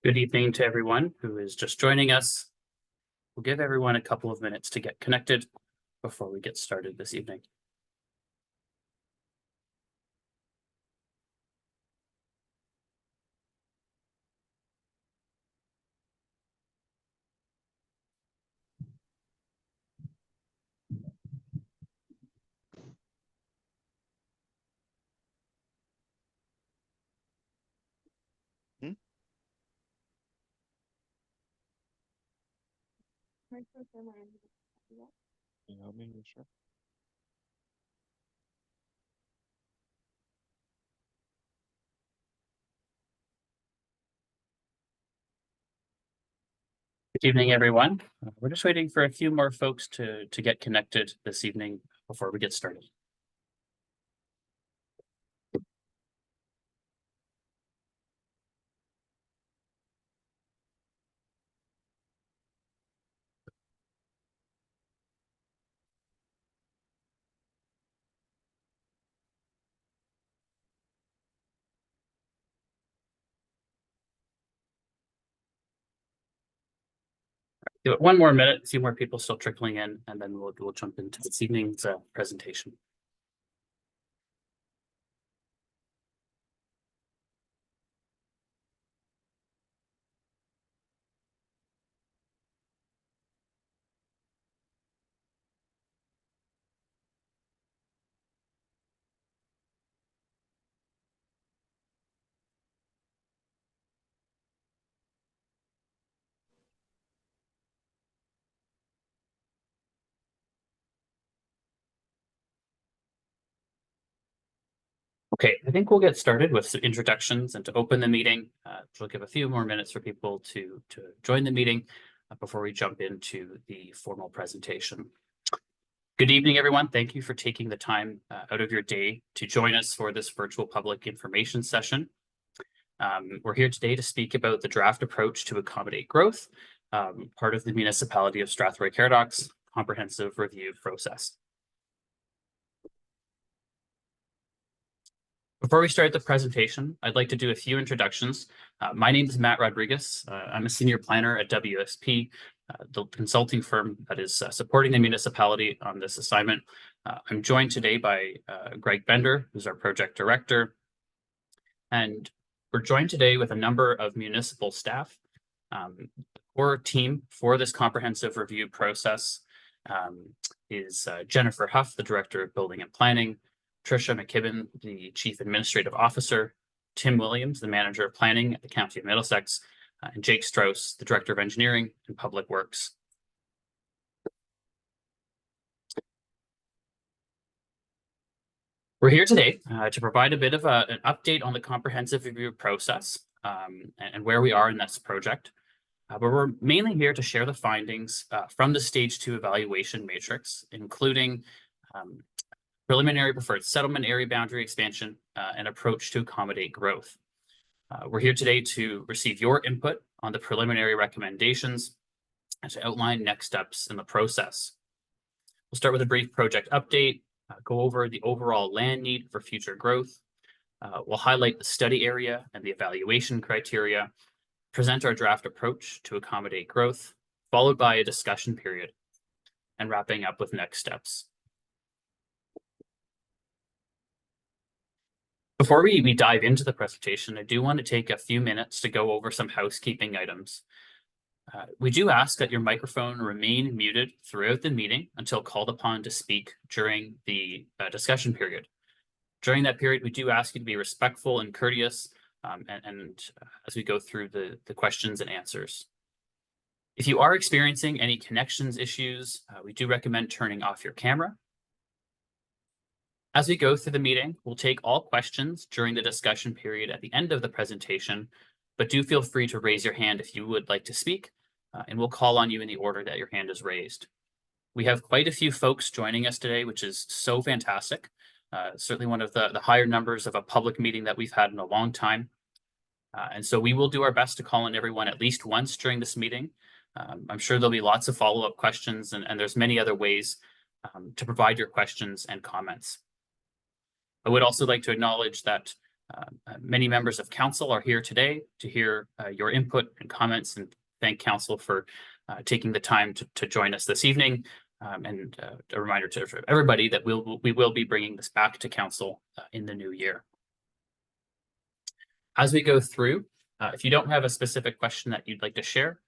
Good evening to everyone who is just joining us. We'll give everyone a couple of minutes to get connected before we get started this evening. Can you help me? Sure. Good evening, everyone. We're just waiting for a few more folks to get connected this evening before we get started. Give it one more minute, a few more people still trickling in, and then we'll jump into this evening's presentation. Okay, I think we'll get started with some introductions and to open the meeting. We'll give a few more minutes for people to join the meeting before we jump into the formal presentation. Good evening, everyone. Thank you for taking the time out of your day to join us for this virtual public information session. We're here today to speak about the draft approach to accommodate growth, part of the Municipality of Strathroy-Caradoc's comprehensive review process. Before we start the presentation, I'd like to do a few introductions. My name is Matt Rodriguez. I'm a senior planner at WSP, the consulting firm that is supporting the municipality on this assignment. I'm joined today by Greg Bender, who's our project director. And we're joined today with a number of municipal staff. The core team for this comprehensive review process is Jennifer Huff, the Director of Building and Planning, Tricia McKibben, the Chief Administrative Officer, Tim Williams, the Manager of Planning at the County of Middlesex, and Jake Strauss, the Director of Engineering and Public Works. We're here today to provide a bit of an update on the comprehensive review process and where we are in this project. But we're mainly here to share the findings from the Stage 2 evaluation matrix, including preliminary preferred settlement area boundary expansion and approach to accommodate growth. We're here today to receive your input on the preliminary recommendations and to outline next steps in the process. We'll start with a brief project update, go over the overall land need for future growth. We'll highlight the study area and the evaluation criteria, present our draft approach to accommodate growth, followed by a discussion period, and wrapping up with next steps. Before we dive into the presentation, I do want to take a few minutes to go over some housekeeping items. We do ask that your microphone remain muted throughout the meeting until called upon to speak during the discussion period. During that period, we do ask you to be respectful and courteous as we go through the questions and answers. If you are experiencing any connections issues, we do recommend turning off your camera. As we go through the meeting, we'll take all questions during the discussion period at the end of the presentation, but do feel free to raise your hand if you would like to speak, and we'll call on you in the order that your hand is raised. We have quite a few folks joining us today, which is so fantastic. Certainly one of the higher numbers of a public meeting that we've had in a long time. And so we will do our best to call on everyone at least once during this meeting. I'm sure there'll be lots of follow-up questions, and there's many other ways to provide your questions and comments. I would also like to acknowledge that Many members of council are here today to hear your input and comments, and thank council for taking the time to join us this evening. And a reminder to everybody that we will be bringing this back to council in the new year. As we go through, if you don't have a specific question that you'd like to share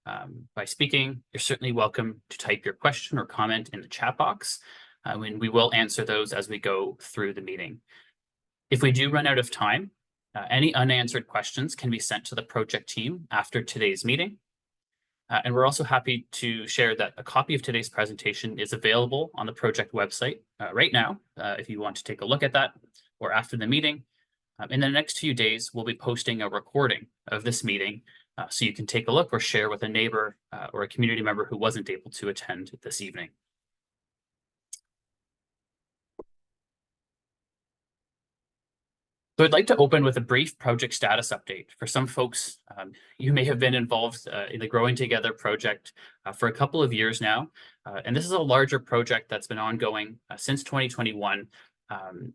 by speaking, you're certainly welcome to type your question or comment in the chat box, and we will answer those as we go through the meeting. If we do run out of time, any unanswered questions can be sent to the project team after today's meeting. And we're also happy to share that a copy of today's presentation is available on the project website right now, if you want to take a look at that, or after the meeting. In the next few days, we'll be posting a recording of this meeting, so you can take a look or share with a neighbor or a community member who wasn't able to attend this evening. So I'd like to open with a brief project status update. For some folks, you may have been involved in the Growing Together project for a couple of years now. And this is a larger project that's been ongoing since 2021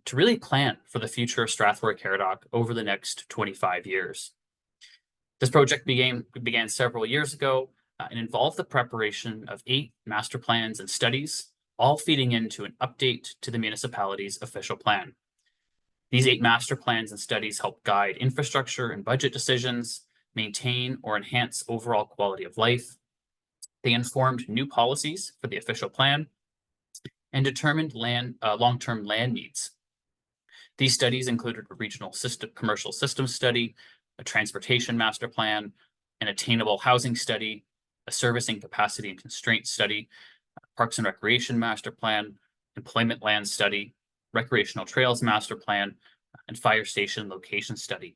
to really plan for the future of Strathroy-Caradoc over the next 25 years. This project began several years ago and involved the preparation of 8 master plans and studies, all feeding into an update to the municipality's official plan. These 8 master plans and studies help guide infrastructure and budget decisions, maintain or enhance overall quality of life. They informed new policies for the official plan and determined long-term land needs. These studies included a regional commercial system study, a transportation master plan, an attainable housing study, a servicing capacity and constraint study, parks and recreation master plan, employment land study, recreational trails master plan, and fire station location study.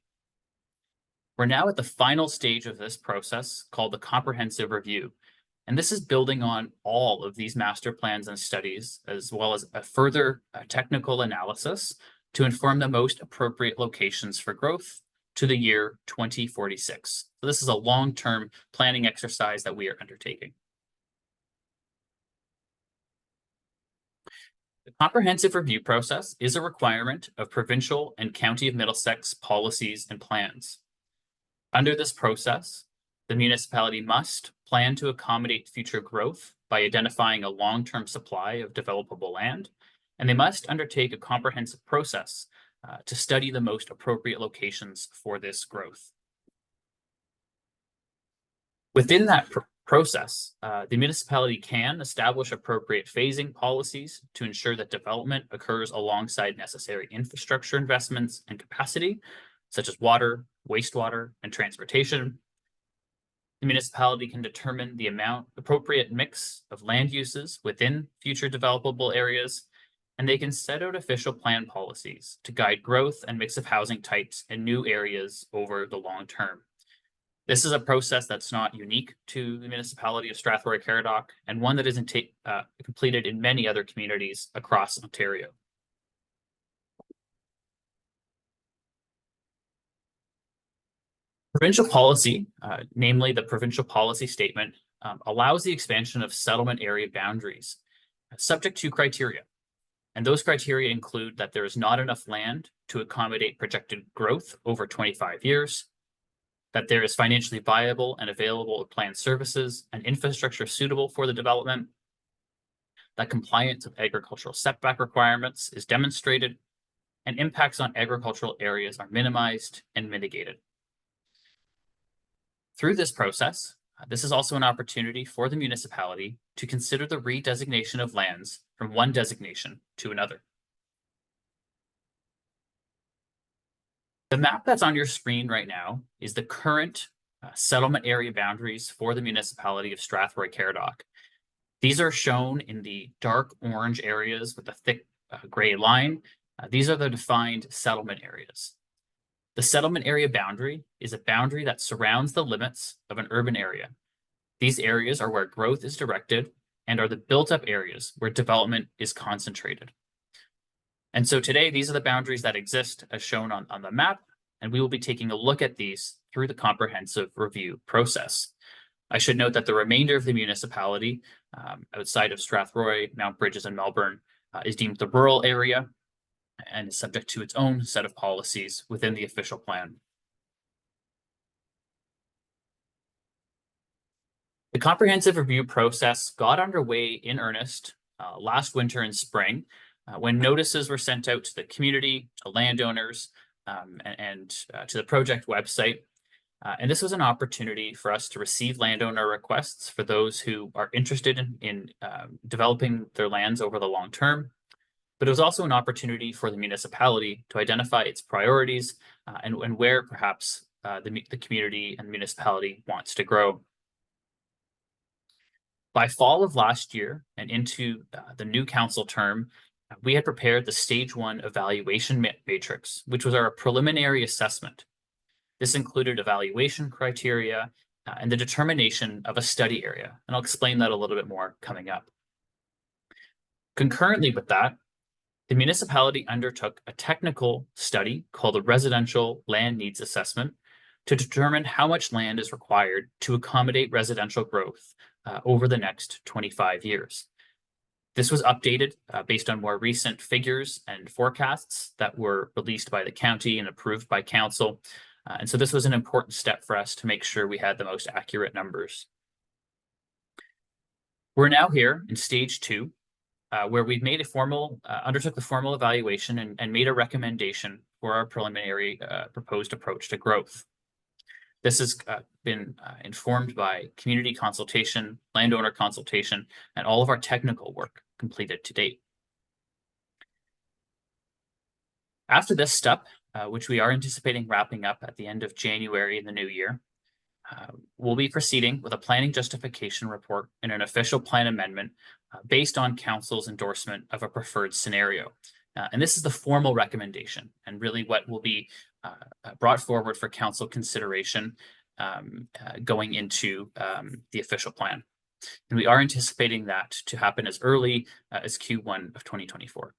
We're now at the final stage of this process called the comprehensive review. And this is building on all of these master plans and studies, as well as a further technical analysis to inform the most appropriate locations for growth to the year 2046. So this is a long-term planning exercise that we are undertaking. The comprehensive review process is a requirement of provincial and County of Middlesex policies and plans. Under this process, the municipality must plan to accommodate future growth by identifying a long-term supply of developable land, and they must undertake a comprehensive process to study the most appropriate locations for this growth. Within that process, the municipality can establish appropriate phasing policies to ensure that development occurs alongside necessary infrastructure investments and capacity, such as water, wastewater, and transportation. The municipality can determine the appropriate mix of land uses within future developable areas, and they can set out official plan policies to guide growth and mix of housing types in new areas over the long term. This is a process that's not unique to the municipality of Strathroy-Caradoc, and one that isn't completed in many other communities across Ontario. Provincial policy, namely the provincial policy statement, allows the expansion of settlement area boundaries, subject to criteria. And those criteria include that there is not enough land to accommodate projected growth over 25 years, that there is financially viable and available planned services and infrastructure suitable for the development, that compliance with agricultural setback requirements is demonstrated, and impacts on agricultural areas are minimized and mitigated. Through this process, this is also an opportunity for the municipality to consider the redesignation of lands from one designation to another. The map that's on your screen right now is the current settlement area boundaries for the municipality of Strathroy-Caradoc. These are shown in the dark orange areas with a thick gray line. These are the defined settlement areas. The settlement area boundary is a boundary that surrounds the limits of an urban area. These areas are where growth is directed and are the built-up areas where development is concentrated. And so today, these are the boundaries that exist as shown on the map, and we will be taking a look at these through the comprehensive review process. I should note that the remainder of the municipality, outside of Strathroy, Mount Brydges, and Melbourne, is deemed the rural area, and is subject to its own set of policies within the official plan. The comprehensive review process got underway in earnest last winter and spring when notices were sent out to the community, to landowners, and to the project website. And this was an opportunity for us to receive landowner requests for those who are interested in developing their lands over the long term. But it was also an opportunity for the municipality to identify its priorities and where perhaps the community and municipality wants to grow. By fall of last year and into the new council term, we had prepared the Stage 1 evaluation matrix, which was our preliminary assessment. This included evaluation criteria and the determination of a study area, and I'll explain that a little bit more coming up. Concurrently with that, the municipality undertook a technical study called a Residential Land Needs Assessment to determine how much land is required to accommodate residential growth over the next 25 years. This was updated based on more recent figures and forecasts that were released by the county and approved by council. And so this was an important step for us to make sure we had the most accurate numbers. We're now here in Stage 2, where we've made undertook the formal evaluation and made a recommendation for our preliminary proposed approach to growth. This has been informed by community consultation, landowner consultation, and all of our technical work completed to date. After this step, which we are anticipating wrapping up at the end of January in the new year, we'll be proceeding with a planning justification report and an official plan amendment based on council's endorsement of a preferred scenario. And this is the formal recommendation and really what will be brought forward for council consideration going into the official plan. And we are anticipating that to happen as early as Q1 of 2024.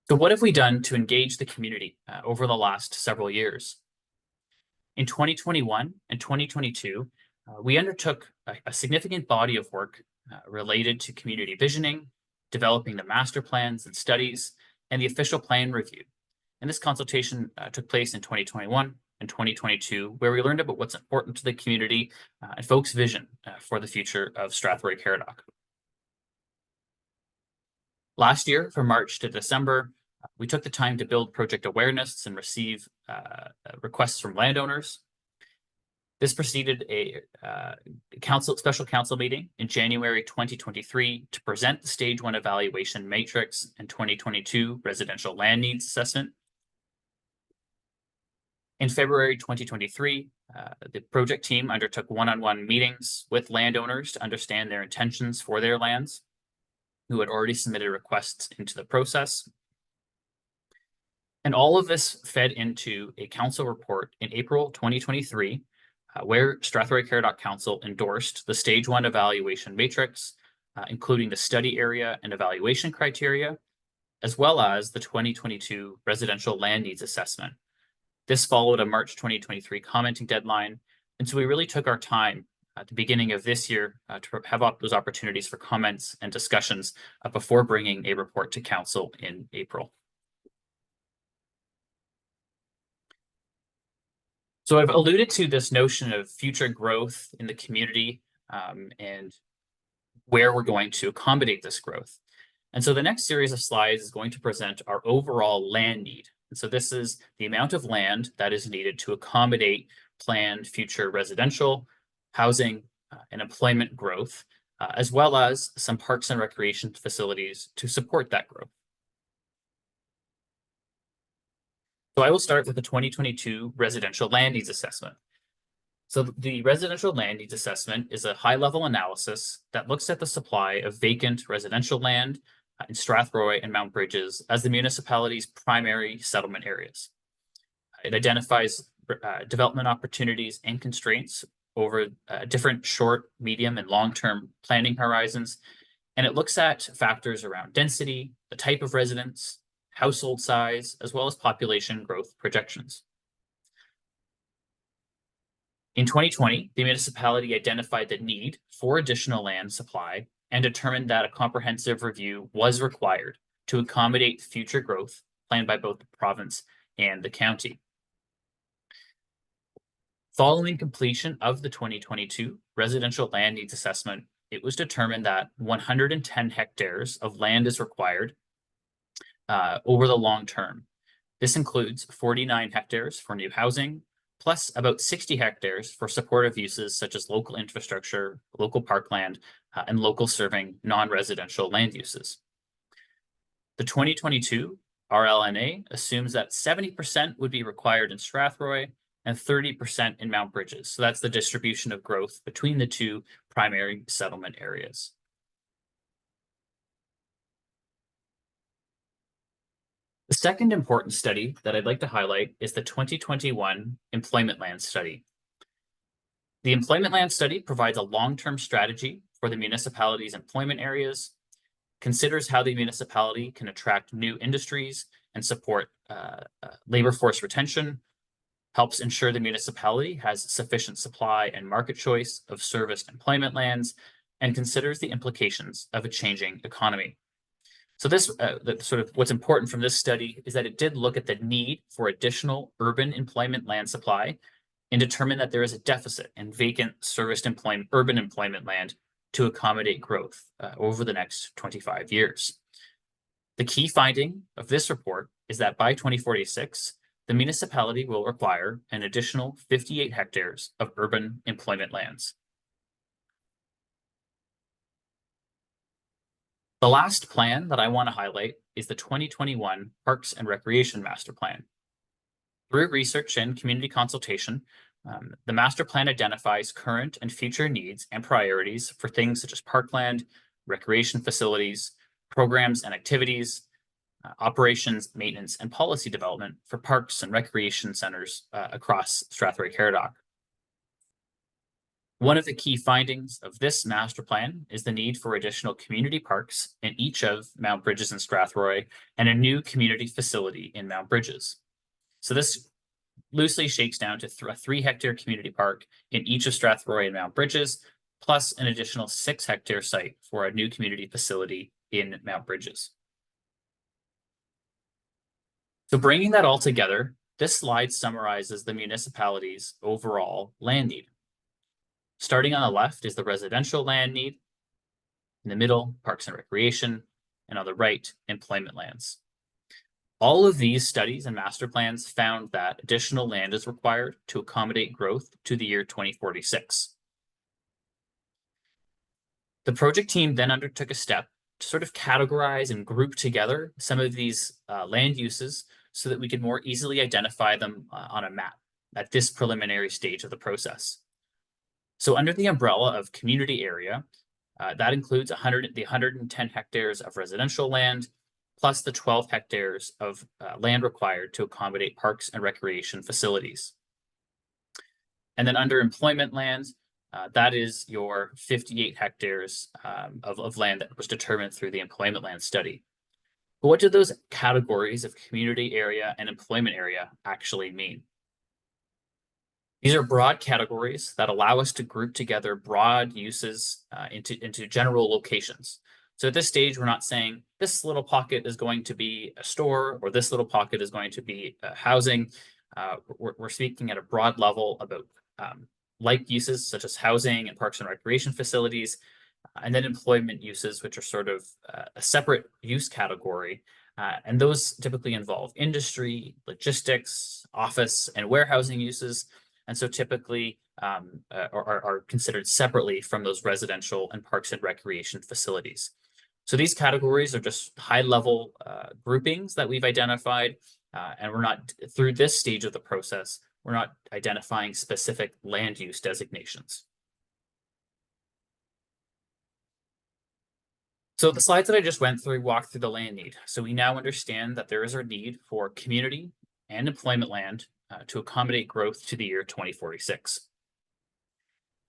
So what have we done to engage the community over the last several years? In 2021 and 2022, we undertook a significant body of work related to community visioning, developing the master plans and studies, and the official plan review. And this consultation took place in 2021 and 2022, where we learned about what's important to the community and folks' vision for the future of Strathroy-Caradoc. Last year, from March to December, we took the time to build project awareness and receive requests from landowners. This preceded a special council meeting in January 2023 to present the Stage 1 evaluation matrix and 2022 residential land needs assessment. In February 2023, the project team undertook one-on-one meetings with landowners to understand their intentions for their lands, who had already submitted requests into the process. And all of this fed into a council report in April 2023, where Strathroy-Caradoc Council endorsed the Stage 1 evaluation matrix, including the study area and evaluation criteria, as well as the 2022 residential land needs assessment. This followed a March 2023 commenting deadline, and so we really took our time at the beginning of this year to have those opportunities for comments and discussions before bringing a report to council in April. So I've alluded to this notion of future growth in the community and where we're going to accommodate this growth. And so the next series of slides is going to present our overall land need. And so this is the amount of land that is needed to accommodate planned future residential, housing, and employment growth, as well as some parks and recreation facilities to support that growth. So I will start with the 2022 residential land needs assessment. So the residential land needs assessment is a high-level analysis that looks at the supply of vacant residential land in Strathroy and Mount Brydges as the municipality's primary settlement areas. It identifies development opportunities and constraints over different short, medium, and long-term planning horizons. And it looks at factors around density, the type of residence, household size, as well as population growth projections. In 2020, the municipality identified the need for additional land supply and determined that a comprehensive review was required to accommodate future growth planned by both the province and the county. Following completion of the 2022 residential land needs assessment, it was determined that 110 hectares of land is required over the long term. This includes 49 hectares for new housing, plus about 60 hectares for supportive uses such as local infrastructure, local parkland, and local serving non-residential land uses. The 2022 RLNA assumes that 70% would be required in Strathroy and 30% in Mount Brydges. So that's the distribution of growth between the two primary settlement areas. The second important study that I'd like to highlight is the 2021 Employment Land Study. The Employment Land Study provides a long-term strategy for the municipality's employment areas, considers how the municipality can attract new industries and support labor force retention, helps ensure the municipality has sufficient supply and market choice of serviced employment lands, and considers the implications of a changing economy. So this sort of what's important from this study is that it did look at the need for additional urban employment land supply and determined that there is a deficit in vacant serviced urban employment land to accommodate growth over the next 25 years. The key finding of this report is that by 2046, the municipality will require an additional 58 hectares of urban employment lands. The last plan that I want to highlight is the 2021 Parks and Recreation Master Plan. Through research and community consultation, the master plan identifies current and future needs and priorities for things such as parkland, recreation facilities, programs and activities, operations, maintenance, and policy development for parks and recreation centers across Strathroy-Caradoc. One of the key findings of this master plan is the need for additional community parks in each of Mount Brydges and Strathroy and a new community facility in Mount Brydges. So this loosely shakes down to a 3-hectare community park in each of Strathroy and Mount Brydges, plus an additional 6-hectare site for a new community facility in Mount Brydges. So bringing that all together, this slide summarizes the municipality's overall land need. Starting on the left is the residential land need, in the middle, parks and recreation, and on the right, employment lands. All of these studies and master plans found that additional land is required to accommodate growth to the year 2046. The project team then undertook a step to sort of categorize and group together some of these land uses so that we could more easily identify them on a map at this preliminary stage of the process. So under the umbrella of community area, that includes the 110 hectares of residential land, plus the 12 hectares of land required to accommodate parks and recreation facilities. And then under employment land, that is your 58 hectares of land that was determined through the employment land study. But what do those categories of community area and employment area actually mean? These are broad categories that allow us to group together broad uses into general locations. So at this stage, we're not saying this little pocket is going to be a store or this little pocket is going to be housing. We're speaking at a broad level about like uses such as housing and parks and recreation facilities, and then employment uses, which are sort of a separate use category. And those typically involve industry, logistics, office, and warehousing uses. And so typically are considered separately from those residential and parks and recreation facilities. So these categories are just high-level groupings that we've identified, and we're not, through this stage of the process, we're not identifying specific land use designations. So the slides that I just went through walk through the land need. So we now understand that there is a need for community and employment land to accommodate growth to the year 2046.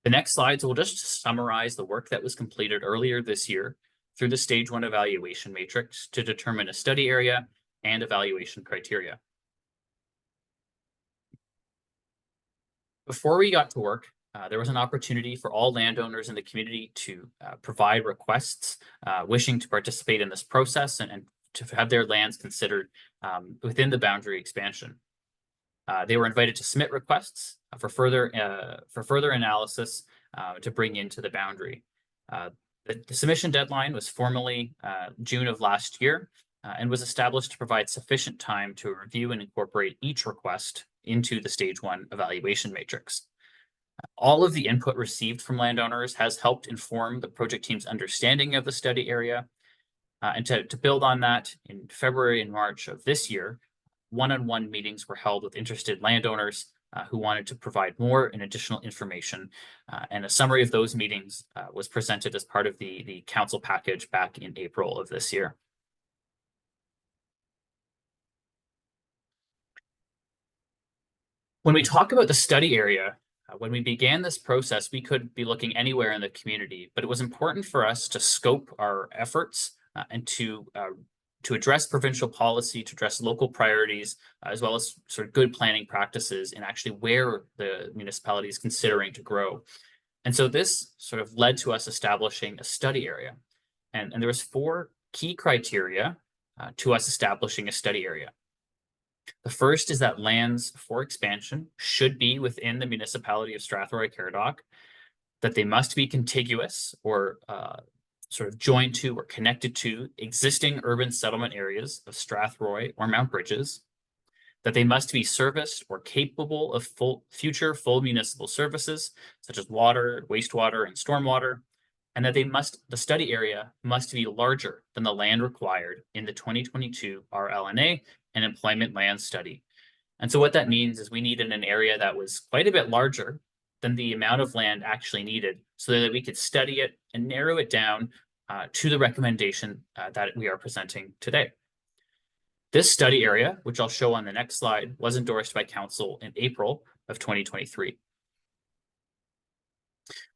The next slides will just summarize the work that was completed earlier this year through the Stage 1 evaluation matrix to determine a study area and evaluation criteria. Before we got to work, there was an opportunity for all landowners in the community to provide requests wishing to participate in this process and to have their lands considered within the boundary expansion. They were invited to submit requests for further analysis to bring into the boundary. The submission deadline was formally June of last year and was established to provide sufficient time to review and incorporate each request into the Stage 1 evaluation matrix. All of the input received from landowners has helped inform the project team's understanding of the study area. And to build on that, in February and March of this year, one-on-one meetings were held with interested landowners who wanted to provide more and additional information. And a summary of those meetings was presented as part of the council package back in April of this year. When we talk about the study area, when we began this process, we could be looking anywhere in the community, but it was important for us to scope our efforts and to address provincial policy, to address local priorities, as well as sort of good planning practices in actually where the municipality is considering to grow. And so this sort of led to us establishing a study area. And there was 4 key criteria to us establishing a study area. The first is that lands for expansion should be within the municipality of Strathroy-Caradoc, that they must be contiguous or sort of joined to or connected to existing urban settlement areas of Strathroy or Mount Brydges, that they must be serviced or capable of future full municipal services, such as water, wastewater, and stormwater, and that the study area must be larger than the land required in the 2022 RLNA and employment land study. And so what that means is we needed an area that was quite a bit larger than the amount of land actually needed so that we could study it and narrow it down to the recommendation that we are presenting today. This study area, which I'll show on the next slide, was endorsed by Council in April of 2023.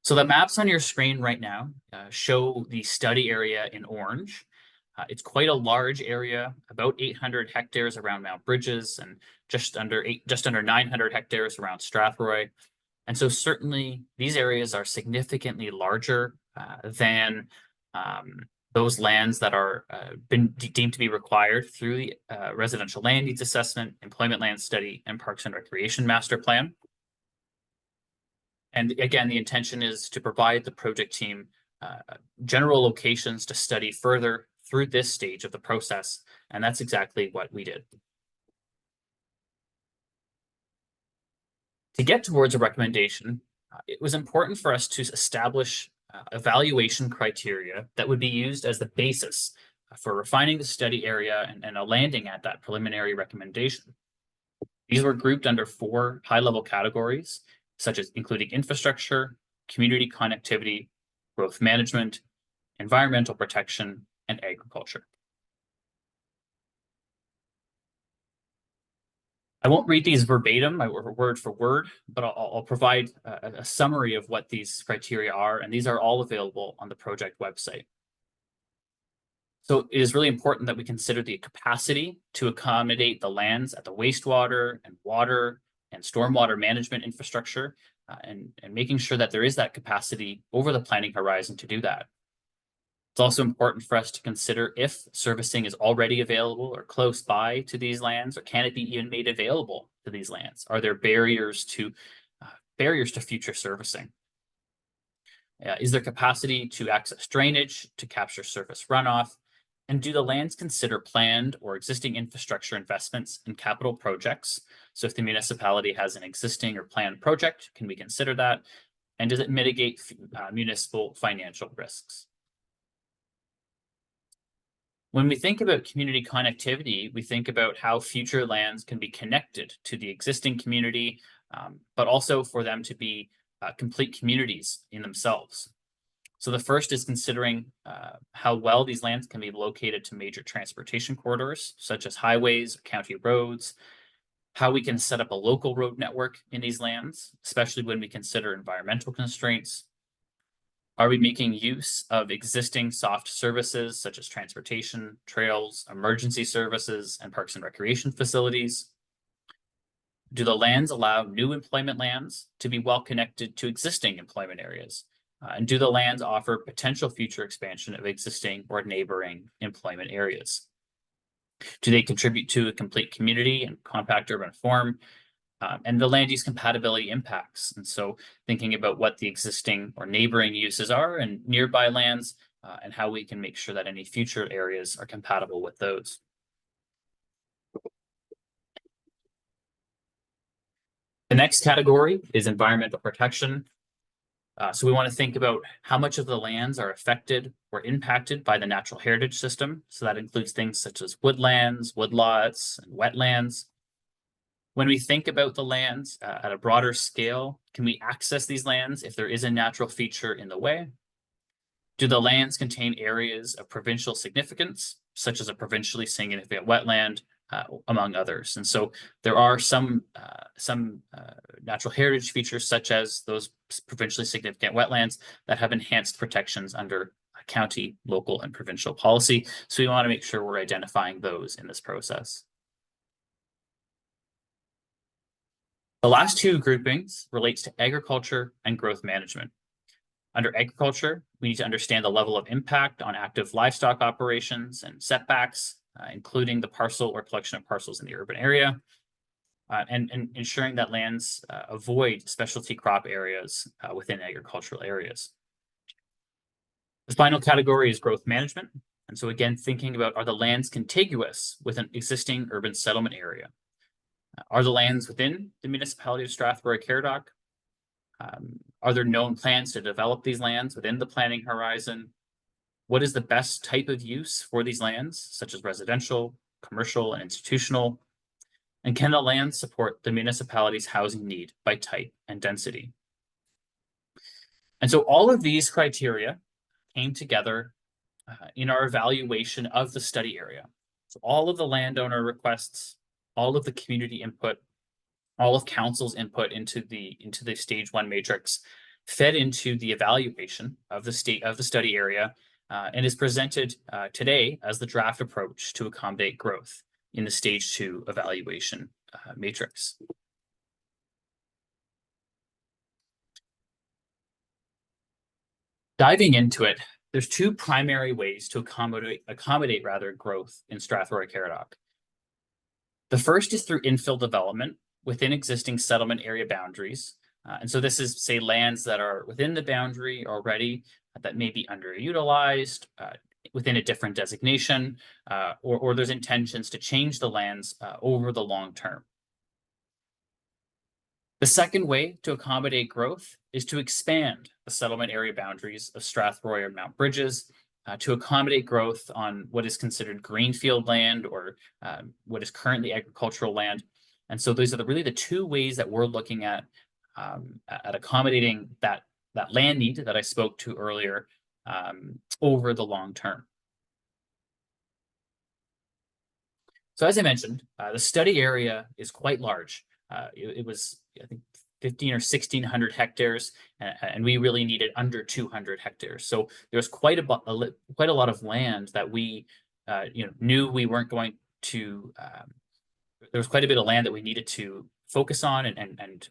So the maps on your screen right now show the study area in orange. It's quite a large area, about 800 hectares around Mount Brydges and just under 900 hectares around Strathroy. And so certainly these areas are significantly larger than those lands that are been deemed to be required through the residential land needs assessment, employment land study, and parks and recreation master plan. And again, the intention is to provide the project team general locations to study further through this stage of the process. And that's exactly what we did. To get towards a recommendation, it was important for us to establish evaluation criteria that would be used as the basis for refining the study area and landing at that preliminary recommendation. These were grouped under 4 high-level categories, such as including infrastructure, community connectivity, growth management, environmental protection, and agriculture. I won't read these verbatim, word for word, but I'll provide a summary of what these criteria are, and these are all available on the project website. So it is really important that we consider the capacity to accommodate the lands at the wastewater and water and stormwater management infrastructure, and making sure that there is that capacity over the planning horizon to do that. It's also important for us to consider if servicing is already available or close by to these lands, or can it be even made available to these lands? Are there barriers to future servicing? Is there capacity to access drainage, to capture surface runoff? And do the lands consider planned or existing infrastructure investments in capital projects? So if the municipality has an existing or planned project, can we consider that? And does it mitigate municipal financial risks? When we think about community connectivity, we think about how future lands can be connected to the existing community, but also for them to be complete communities in themselves. So the first is considering how well these lands can be located to major transportation corridors, such as highways, county roads, how we can set up a local road network in these lands, especially when we consider environmental constraints. Are we making use of existing soft services such as transportation, trails, emergency services, and parks and recreation facilities? Do the lands allow new employment lands to be well connected to existing employment areas? And do the lands offer potential future expansion of existing or neighboring employment areas? Do they contribute to a complete community and compact urban form? And the land use compatibility impacts. And so thinking about what the existing or neighboring uses are and nearby lands, and how we can make sure that any future areas are compatible with those. The next category is environmental protection. So we want to think about how much of the lands are affected or impacted by the natural heritage system. So that includes things such as woodlands, woodlots, and wetlands. When we think about the lands at a broader scale, can we access these lands if there is a natural feature in the way? Do the lands contain areas of provincial significance, such as a provincially significant wetland, among others? And so there are some natural heritage features, such as those provincially significant wetlands, that have enhanced protections under county, local, and provincial policy. So we want to make sure we're identifying those in this process. The last two groupings relates to agriculture and growth management. Under agriculture, we need to understand the level of impact on active livestock operations and setbacks, including the parcel or collection of parcels in the urban area, and ensuring that lands avoid specialty crop areas within agricultural areas. The final category is growth management. And so again, thinking about, are the lands contiguous with an existing urban settlement area? Are the lands within the municipality of Strathroy-Caradoc? Are there known plans to develop these lands within the planning horizon? What is the best type of use for these lands, such as residential, commercial, and institutional? And can the land support the municipality's housing need by type and density? And so all of these criteria came together in our evaluation of the study area. So all of the landowner requests, all of the community input, all of council's input into the stage 1 matrix fed into the evaluation of the study area, and is presented today as the draft approach to accommodate growth in the stage 2 evaluation matrix. Diving into it, there's two primary ways to accommodate growth in Strathroy-Caradoc. The first is through infill development within existing settlement area boundaries. And so this is, say, lands that are within the boundary already that may be underutilized within a different designation, or there's intentions to change the lands over the long term. The second way to accommodate growth is to expand the settlement area boundaries of Strathroy and Mount Brydges to accommodate growth on what is considered greenfield land, or what is currently agricultural land. And so those are really the two ways that we're looking at accommodating that land need that I spoke to earlier over the long term. So as I mentioned, the study area is quite large. It was, I think, 15 or 1600 hectares, and we really needed under 200 hectares. So there was quite a lot of land that we knew we weren't going to. There was quite a bit of land that we needed to focus on and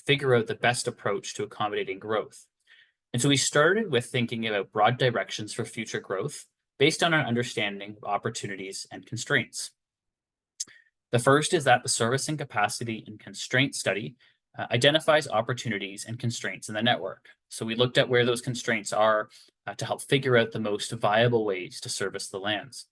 figure out the best approach to accommodating growth. And so we started with thinking about broad directions for future growth based on our understanding of opportunities and constraints. The first is that the servicing capacity and constraint study identifies opportunities and constraints in the network. So we looked at where those constraints are to help figure out the most viable ways to service the lands.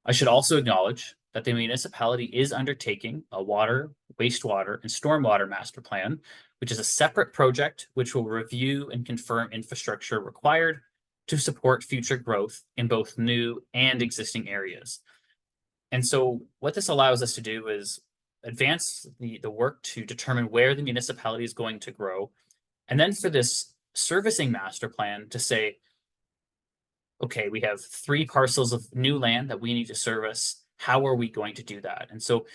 I should also acknowledge that the municipality is undertaking a water, wastewater, and stormwater master plan, which is a separate project which will review and confirm infrastructure required to support future growth in both new and existing areas. And so what this allows us to do is advance the work to determine where the municipality is going to grow. And then for this servicing master plan to say, okay, we have 3 parcels of new land that we need to service. How are we going to do that? And so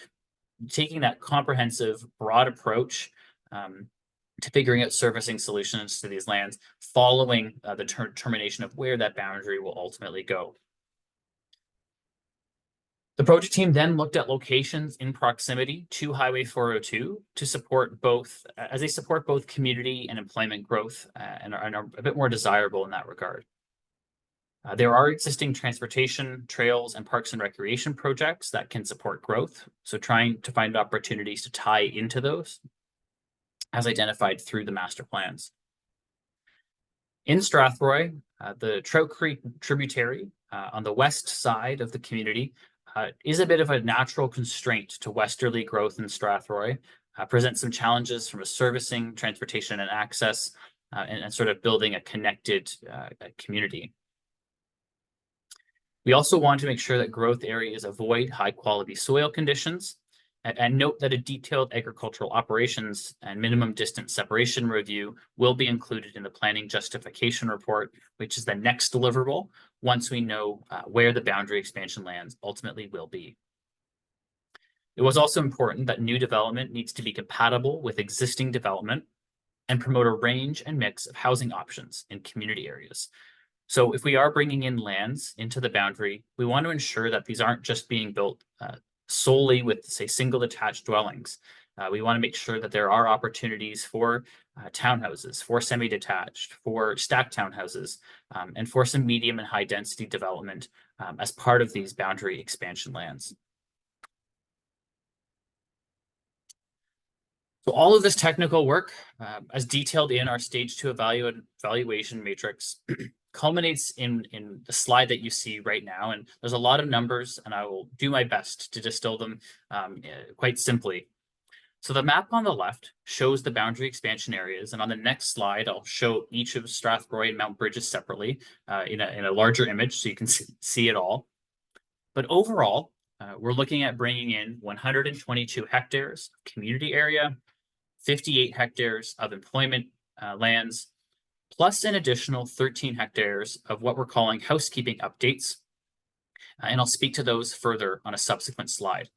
taking that comprehensive, broad approach to figuring out servicing solutions to these lands following the determination of where that boundary will ultimately go. The project team then looked at locations in proximity to Highway 402 to support both, as they support both community and employment growth and are a bit more desirable in that regard. There are existing transportation, trails, and parks and recreation projects that can support growth. So trying to find opportunities to tie into those as identified through the master plans. In Strathroy, the Trout Creek tributary on the west side of the community is a bit of a natural constraint to westerly growth in Strathroy, presents some challenges from a servicing, transportation, and access, and sort of building a connected community. We also want to make sure that growth areas avoid high quality soil conditions, and note that a detailed agricultural operations and minimum distance separation review will be included in the planning justification report, which is the next deliverable once we know where the boundary expansion lands ultimately will be. It was also important that new development needs to be compatible with existing development and promote a range and mix of housing options in community areas. So if we are bringing in lands into the boundary, we want to ensure that these aren't just being built solely with, say, single detached dwellings. We want to make sure that there are opportunities for townhouses, for semi-detached, for stacked townhouses, and for some medium and high density development as part of these boundary expansion lands. So all of this technical work, as detailed in our stage 2 evaluation matrix, culminates in the slide that you see right now. And there's a lot of numbers, and I will do my best to distill them quite simply. So the map on the left shows the boundary expansion areas. And on the next slide, I'll show each of Strathroy and Mount Brydges separately in a larger image so you can see it all. But overall, we're looking at bringing in 122 hectares of community area, 58 hectares of employment lands, plus an additional 13 hectares of what we're calling housekeeping updates. And I'll speak to those further on a subsequent slide.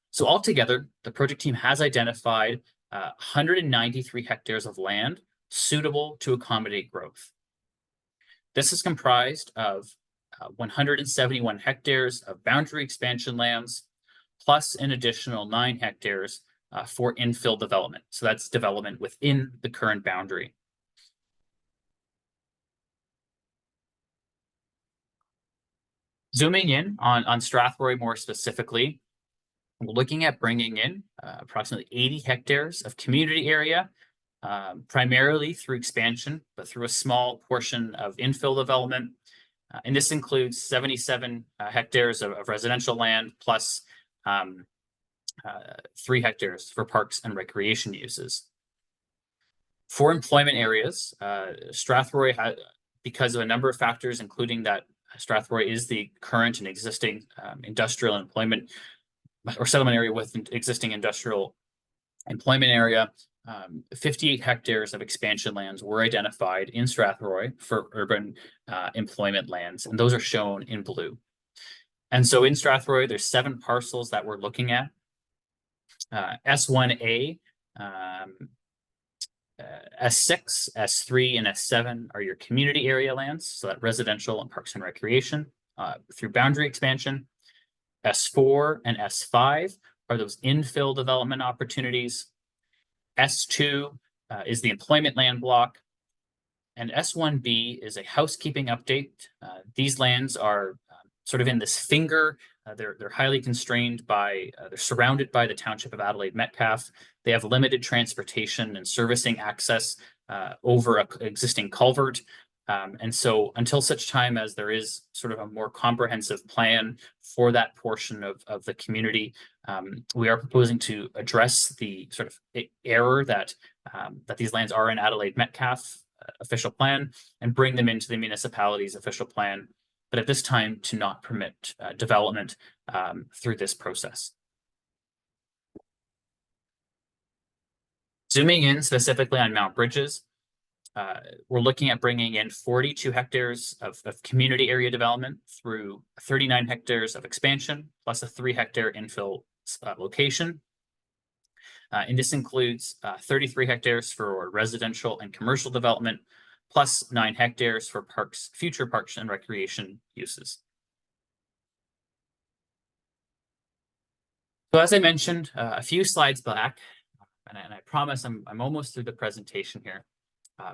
So altogether, the project team has identified 193 hectares of land suitable to accommodate growth. This is comprised of 171 hectares of boundary expansion lands, plus an additional 9 hectares for infill development. So that's development within the current boundary. Zooming in on Strathroy more specifically, we're looking at bringing in approximately 80 hectares of community area, primarily through expansion, but through a small portion of infill development. And this includes 77 hectares of residential land, plus 3 hectares for parks and recreation uses. For employment areas, Strathroy, because of a number of factors, including that Strathroy is the current and existing industrial employment or settlement area with existing industrial employment area, 58 hectares of expansion lands were identified in Strathroy for urban employment lands, and those are shown in blue. And so in Strathroy, there's 7 parcels that we're looking at. S1A, S6, S3, and S7 are your community area lands, so that residential and parks and recreation through boundary expansion. S4 and S5 are those infill development opportunities. S2 is the employment land block. And S1B is a housekeeping update. These lands are sort of in this finger. They're highly constrained by, they're surrounded by the township of Adelaide Metcalfe. They have limited transportation and servicing access over an existing culvert. And so until such time as there is sort of a more comprehensive plan for that portion of the community, we are proposing to address the sort of error that these lands are in Adelaide Metcalfe official plan and bring them into the municipality's official plan, but at this time to not permit development through this process. Zooming in specifically on Mount Brydges, we're looking at bringing in 42 hectares of community area development through 39 hectares of expansion, plus a 3-hectare infill location. And this includes 33 hectares for residential and commercial development, plus 9 hectares for future parks and recreation uses. So as I mentioned a few slides back, and I promise I'm almost through the presentation here,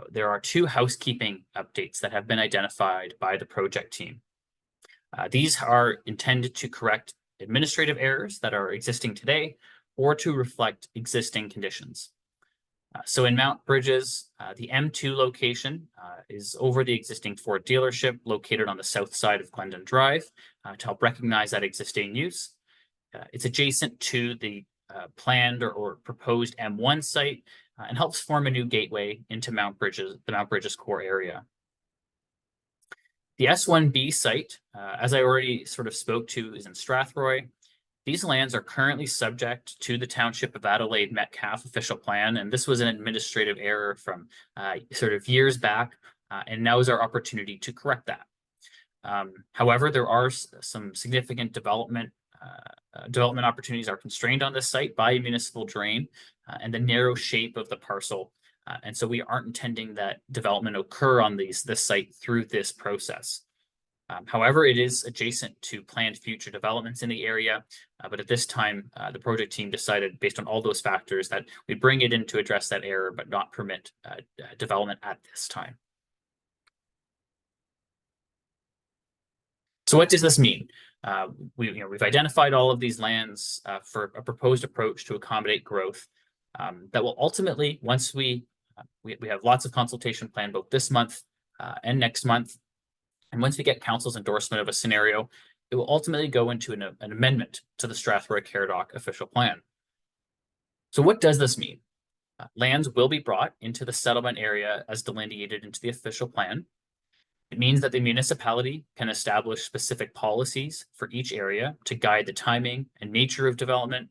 there are two housekeeping updates that have been identified by the project team. These are intended to correct administrative errors that are existing today or to reflect existing conditions. So in Mount Brydges, the M2 location is over the existing Ford dealership located on the south side of Glendon Drive to help recognize that existing use. It's adjacent to the planned or proposed M1 site and helps form a new gateway into Mount Brydges, the Mount Brydges core area. The S1B site, as I already sort of spoke to, is in Strathroy. These lands are currently subject to the Township of Adelaide Metcalfe official plan, and this was an administrative error from sort of years back, and now is our opportunity to correct that. However, there are some significant development opportunities are constrained on this site by a municipal drain and the narrow shape of the parcel. And so we aren't intending that development occur on this site through this process. However, it is adjacent to planned future developments in the area, but at this time, the project team decided, based on all those factors, that we bring it in to address that error, but not permit development at this time. So what does this mean? We've identified all of these lands for a proposed approach to accommodate growth that will ultimately, once we have lots of consultation planned both this month and next month, and once we get council's endorsement of a scenario, it will ultimately go into an amendment to the Strathroy-Caradoc official plan. So what does this mean? Lands will be brought into the settlement area as delineated into the official plan. It means that the municipality can establish specific policies for each area to guide the timing and nature of development.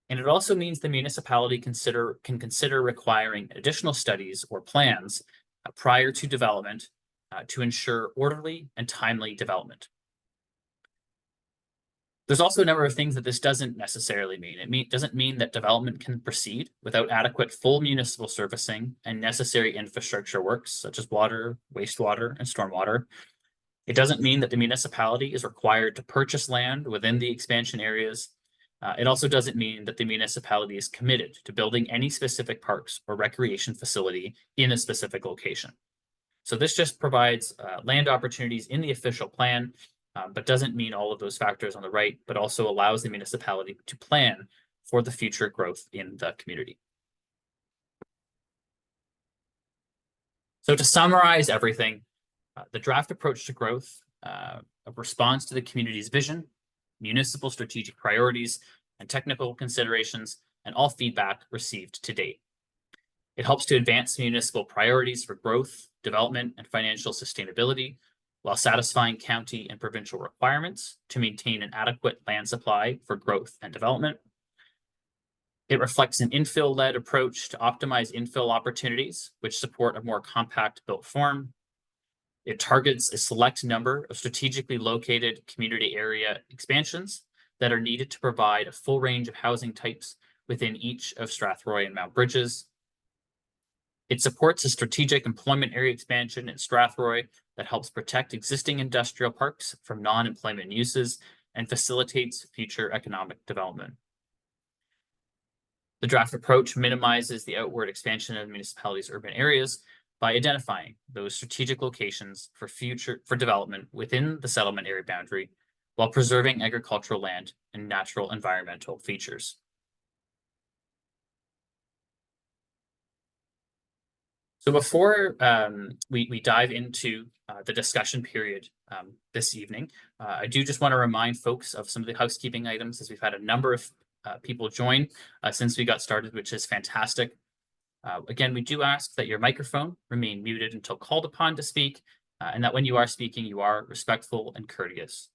And it also means the municipality can consider requiring additional studies or plans prior to development to ensure orderly and timely development. There's also a number of things that this doesn't necessarily mean. It doesn't mean that development can proceed without adequate full municipal servicing and necessary infrastructure works such as water, wastewater, and stormwater. It doesn't mean that the municipality is required to purchase land within the expansion areas. It also doesn't mean that the municipality is committed to building any specific parks or recreation facility in a specific location. So this just provides land opportunities in the official plan, but doesn't mean all of those factors on the right, but also allows the municipality to plan for the future growth in the community. So to summarize everything, the draft approach to growth responds to the community's vision, municipal strategic priorities, and technical considerations, and all feedback received to date. It helps to advance municipal priorities for growth, development, and financial sustainability, while satisfying county and provincial requirements to maintain an adequate land supply for growth and development. It reflects an infill-led approach to optimize infill opportunities, which support a more compact built form. It targets a select number of strategically located community area expansions that are needed to provide a full range of housing types within each of Strathroy and Mount Brydges. It supports a strategic employment area expansion in Strathroy that helps protect existing industrial parks from non-employment uses and facilitates future economic development. The draft approach minimizes the outward expansion of the municipality's urban areas by identifying those strategic locations for development within the settlement area boundary while preserving agricultural land and natural environmental features. So before we dive into the discussion period this evening, I do just want to remind folks of some of the housekeeping items, as we've had a number of people join since we got started, which is fantastic. Again, we do ask that your microphone remain muted until called upon to speak, and that when you are speaking, you are respectful and courteous.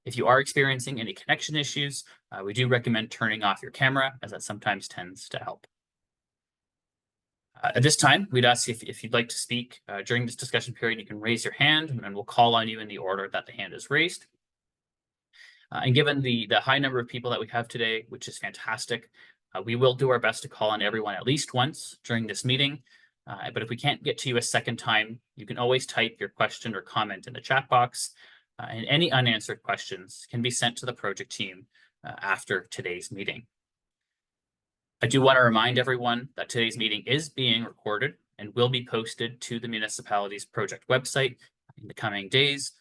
If you are experiencing any connection issues, we do recommend turning off your camera, as that sometimes tends to help. At this time, we'd ask if you'd like to speak during this discussion period, you can raise your hand and we'll call on you in the order that the hand is raised. And given the high number of people that we have today, which is fantastic, we will do our best to call on everyone at least once during this meeting. But if we can't get to you a second time, you can always type your question or comment in the chat box. And any unanswered questions can be sent to the project team after today's meeting. I do want to remind everyone that today's meeting is being recorded and will be posted to the municipality's project website in the coming days.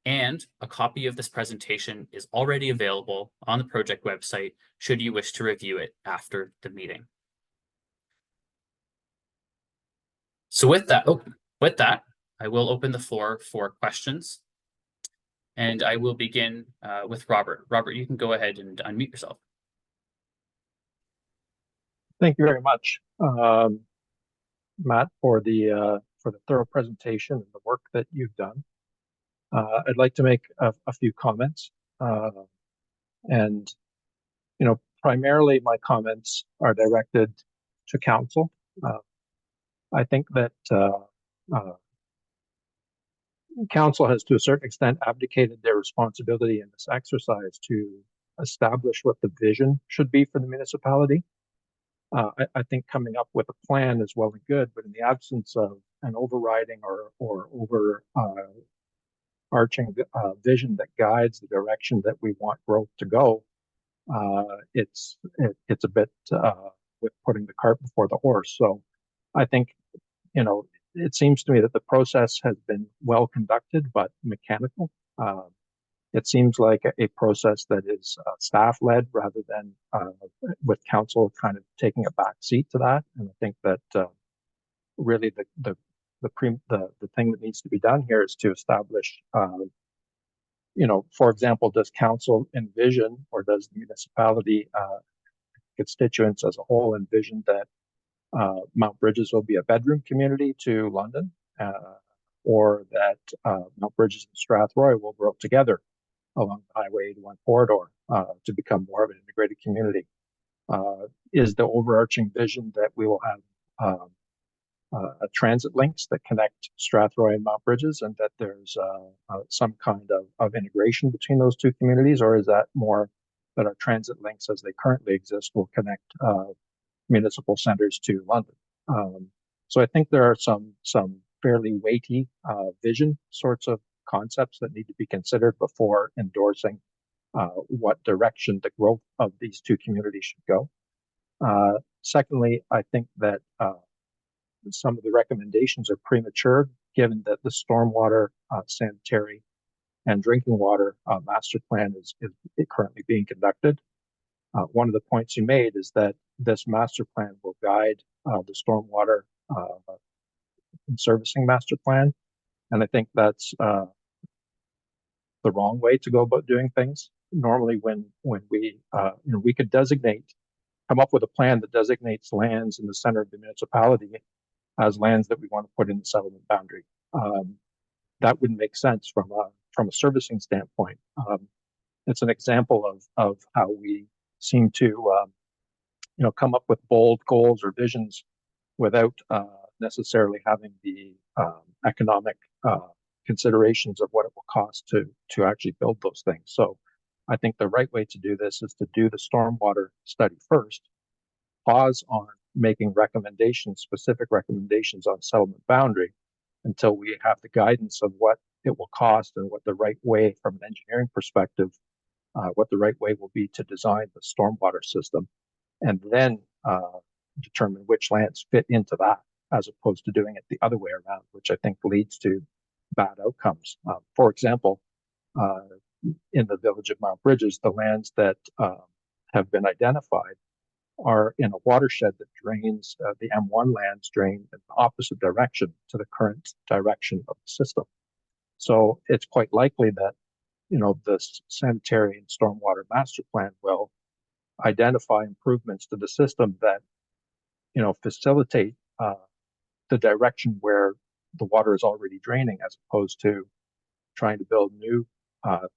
And a copy of this presentation is already available on the project website should you wish to review it after the meeting. So with that, I will open the floor for questions. And I will begin with Robert. Robert, you can go ahead and unmute yourself. Thank you very much, Matt, for the thorough presentation and the work that you've done. I'd like to make a few comments, and primarily my comments are directed to council. I think that council has, to a certain extent, abdicated their responsibility in this exercise to establish what the vision should be for the municipality. I think coming up with a plan is well and good, but in the absence of an overriding or overarching vision that guides the direction that we want growth to go, it's a bit with putting the cart before the horse. So I think, it seems to me that the process has been well conducted, but mechanical. It seems like a process that is staff-led rather than with council kind of taking a back seat to that. And I think that really the thing that needs to be done here is to establish, for example, does council envision, or does the municipality constituents as a whole envision that Mount Brydges will be a bedroom community to London, or that Mount Brydges and Strathroy will grow together along the Highway 81 corridor to become more of an integrated community? Is the overarching vision that we will have transit links that connect Strathroy and Mount Brydges, and that there's some kind of integration between those two communities? Or is that more that our transit links as they currently exist will connect municipal centers to London? So I think there are some fairly weighty vision sorts of concepts that need to be considered before endorsing what direction the growth of these two communities should go. Secondly, I think that some of the recommendations are premature, given that the stormwater, sanitary, and drinking water master plan is currently being conducted. One of the points you made is that this master plan will guide the stormwater and servicing master plan. And I think that's the wrong way to go about doing things. Normally, when we we could come up with a plan that designates lands in the center of the municipality as lands that we want to put in the settlement boundary. That wouldn't make sense from a servicing standpoint. It's an example of how we seem to come up with bold goals or visions without necessarily having the economic considerations of what it will cost to actually build those things. So I think the right way to do this is to do the stormwater study first, pause on making specific recommendations on settlement boundary until we have the guidance of what it will cost and what the right way from an engineering perspective, what the right way will be to design the stormwater system, and then determine which lands fit into that, as opposed to doing it the other way around, which I think leads to bad outcomes. For example, in the village of Mount Brydges, the lands that have been identified are in a watershed that drains, the M1 lands drain in the opposite direction to the current direction of the system. So it's quite likely that, the sanitary and stormwater master plan will identify improvements to the system that, facilitate the direction where the water is already draining, as opposed to trying to build new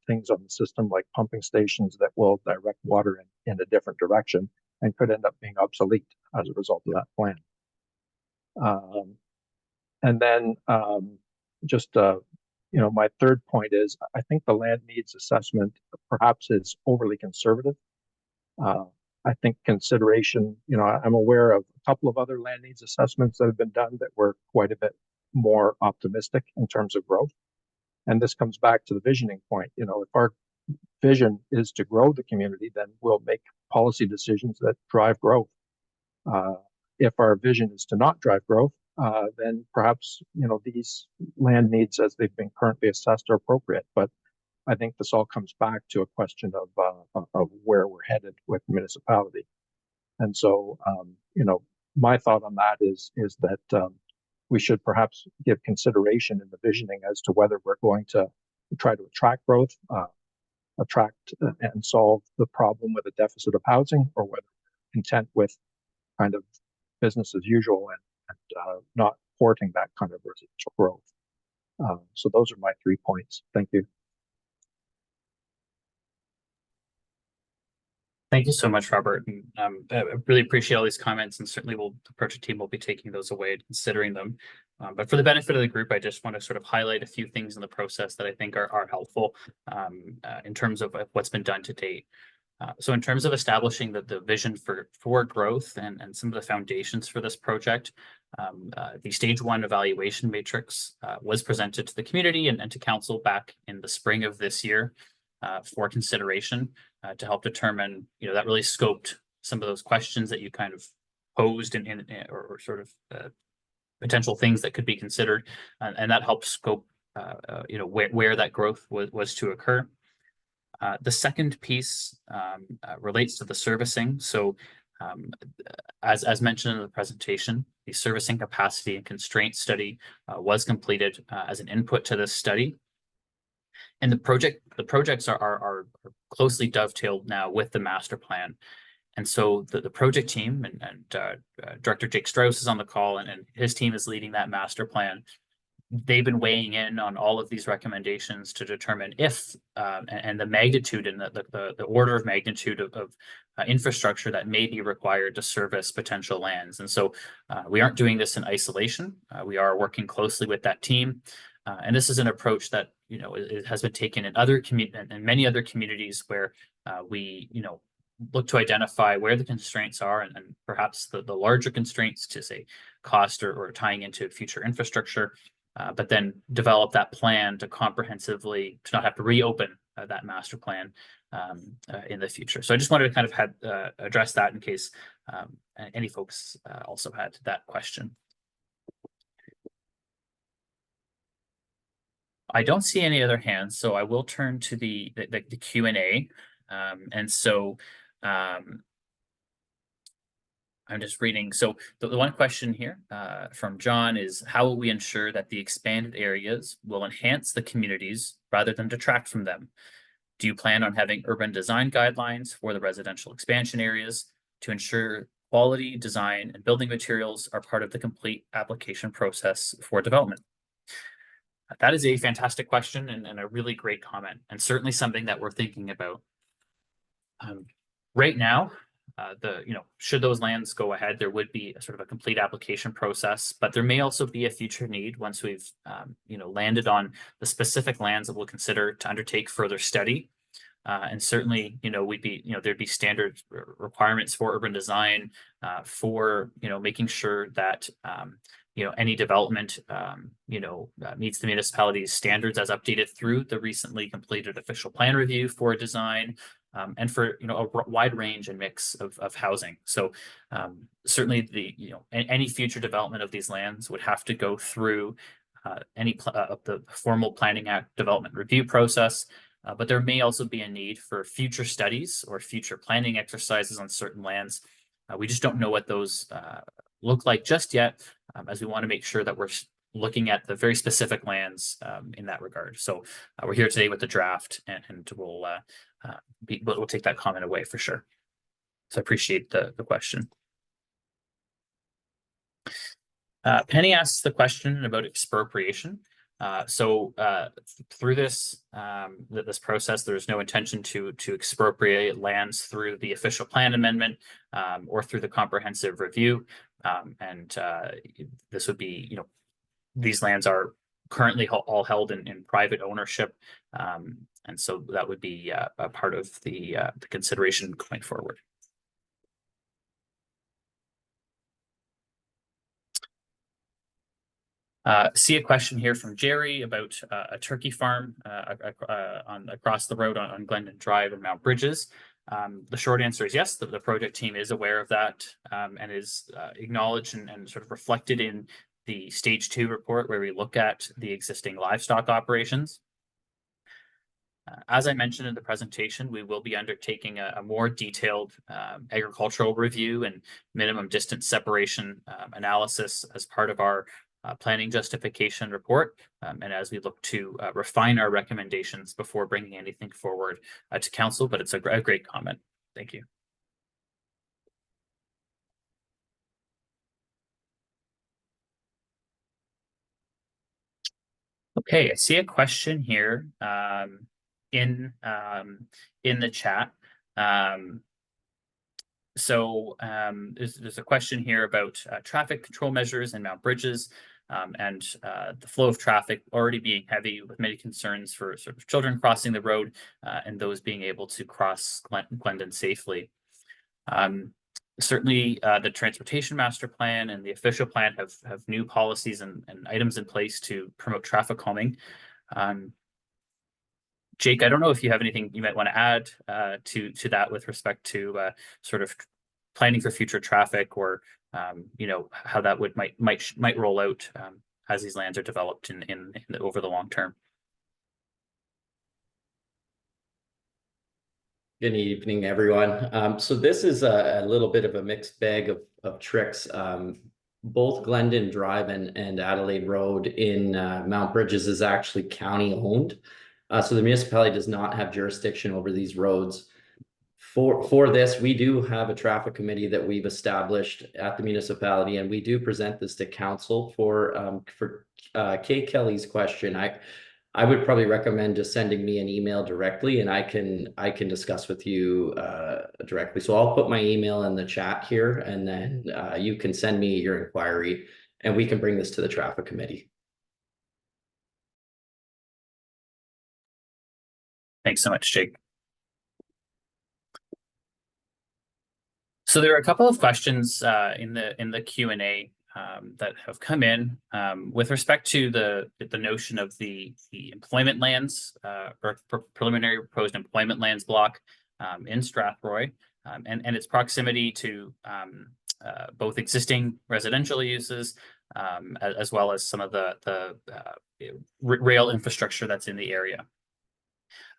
things on the system, like pumping stations that will direct water in a different direction and could end up being obsolete as a result of that plan. And then my third point is, I think the land needs assessment perhaps is overly conservative. I think consideration, I'm aware of a couple of other land needs assessments that have been done that were quite a bit more optimistic in terms of growth. And this comes back to the visioning point. If our vision is to grow the community, then we'll make policy decisions that drive growth. If our vision is to not drive growth, then perhaps these land needs as they've been currently assessed are appropriate. But I think this all comes back to a question of where we're headed with the municipality. And so, my thought on that is that we should perhaps give consideration in the visioning as to whether we're going to try to attract growth, attract and solve the problem with a deficit of housing, or whether we're content with kind of business as usual and not supporting that kind of residential growth. So those are my 3 points. Thank you. Thank you so much, Robert. And I really appreciate all these comments, and certainly the project team will be taking those away and considering them. But for the benefit of the group, I just want to sort of highlight a few things in the process that I think are helpful in terms of what's been done to date. So in terms of establishing the vision for growth and some of the foundations for this project, the stage 1 evaluation matrix was presented to the community and to council back in the spring of this year for consideration to help determine, that really scoped some of those questions that you kind of posed or sort of potential things that could be considered, and that helped scope, where that growth was to occur. The second piece relates to the servicing. So as mentioned in the presentation, the servicing capacity and constraint study was completed as an input to this study. And the projects are closely dovetailed now with the master plan. And so the project team and Director Jake Strauss is on the call, and his team is leading that master plan. They've been weighing in on all of these recommendations to determine if and the magnitude and the order of magnitude of infrastructure that may be required to service potential lands. And so we aren't doing this in isolation. We are working closely with that team. And this is an approach that it has been taken in many other communities where we look to identify where the constraints are and perhaps the larger constraints to say cost or tying into future infrastructure, but then develop that plan to comprehensively to not have to reopen that master plan in the future. So I just wanted to kind of address that in case any folks also had that question. I don't see any other hands, so I will turn to the Q&A. And so I'm just reading. So the one question here from John is, how will we ensure that the expanded areas will enhance the communities rather than detract from them? Do you plan on having urban design guidelines for the residential expansion areas to ensure quality design and building materials are part of the complete application process for development? That is a fantastic question and a really great comment, and certainly something that we're thinking about. Right now, should those lands go ahead, there would be a sort of a complete application process, but there may also be a future need once we've landed on the specific lands that we'll consider to undertake further study. And certainly, there'd be standard requirements for urban design for making sure that any development meets the municipality's standards as updated through the recently completed official plan review for design. And for a wide range and mix of housing. So certainly any future development of these lands would have to go through the formal Planning Act development review process. But there may also be a need for future studies or future planning exercises on certain lands. We just don't know what those look like just yet, as we want to make sure that we're looking at the very specific lands in that regard. So we're here today with the draft, and we'll take that comment away for sure. So I appreciate the question. Penny asks the question about expropriation. So through this process, there's no intention to expropriate lands through the official plan amendment or through the comprehensive review. And this would be, these lands are currently all held in private ownership. And so that would be a part of the consideration going forward. See a question here from Jerry about a turkey farm across the road on Glendon Drive and Mount Brydges. The short answer is yes, the project team is aware of that and is acknowledged and sort of reflected in the stage 2 report, where we look at the existing livestock operations. As I mentioned in the presentation, we will be undertaking a more detailed agricultural review and minimum distance separation analysis as part of our planning justification report, and as we look to refine our recommendations before bringing anything forward to council. But it's a great comment. Thank you. Okay, I see a question here in the chat. There's a question here about traffic control measures in Mount Brydges and the flow of traffic already being heavy, with many concerns for sort of children crossing the road and those being able to cross Glendon safely. Certainly, the transportation master plan and the official plan have new policies and items in place to promote traffic calming. Jake, I don't know if you have anything you might want to add to that with respect to sort of planning for future traffic, or how that might roll out as these lands are developed over the long term. Good evening, everyone. So this is a little bit of a mixed bag of tricks. Both Glendon Drive and Adelaide Road in Mount Brydges is actually county owned. So the municipality does not have jurisdiction over these roads. For this, we do have a traffic committee that we've established at the municipality, and we do present this to council. For Kay Kelly's question, I would probably recommend just sending me an email directly, and I can discuss with you directly. So I'll put my email in the chat here, and then you can send me your inquiry, and we can bring this to the traffic committee. Thanks so much, Jake. So there are a couple of questions in the Q&A that have come in with respect to the notion of the employment lands or preliminary proposed employment lands block in Strathroy and its proximity to both existing residential uses as well as some of the rail infrastructure that's in the area.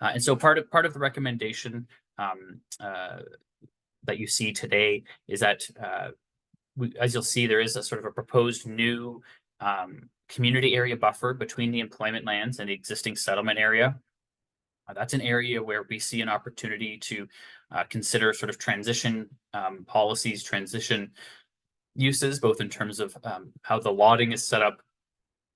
And so part of the recommendation that you see today is that, as you'll see, there is a sort of a proposed new community area buffer between the employment lands and the existing settlement area. That's an area where we see an opportunity to consider sort of transition policies, transition uses, both in terms of how the lotting is set up,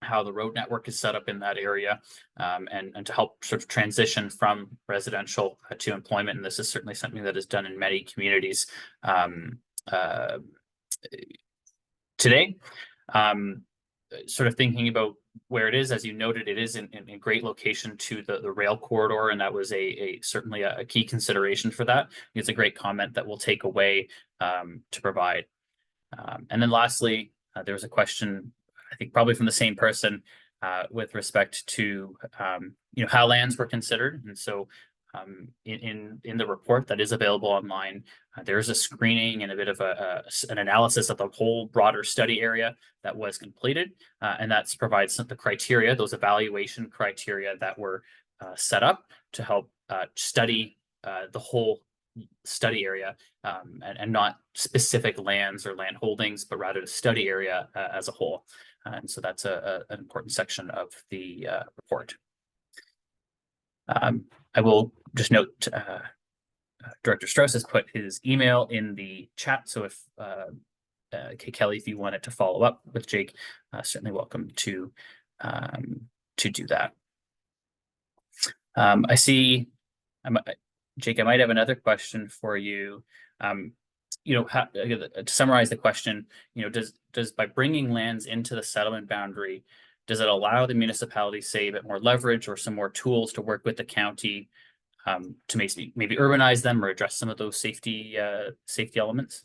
how the road network is set up in that area, and to help sort of transition from residential to employment. And this is certainly something that is done in many communities today. Sort of thinking about where it is, as you noted, it is in great location to the rail corridor, and that was certainly a key consideration for that. It's a great comment that we'll take away to provide. And then lastly, there was a question, I think probably from the same person, with respect to how lands were considered. And so in the report that is available online, there is a screening and a bit of an analysis of the whole broader study area that was completed, and that provides the criteria, those evaluation criteria that were set up to help study the whole study area and not specific lands or land holdings, but rather the study area as a whole. And so that's an important section of the report. I will just note Director Strauss has put his email in the chat. So if Kay Kelly, if you wanted to follow up with Jake, certainly welcome to do that. I see, Jake, I might have another question for you. To summarize the question, does by bringing lands into the settlement boundary, does it allow the municipality, say, a bit more leverage or some more tools to work with the county to maybe urbanize them or address some of those safety elements?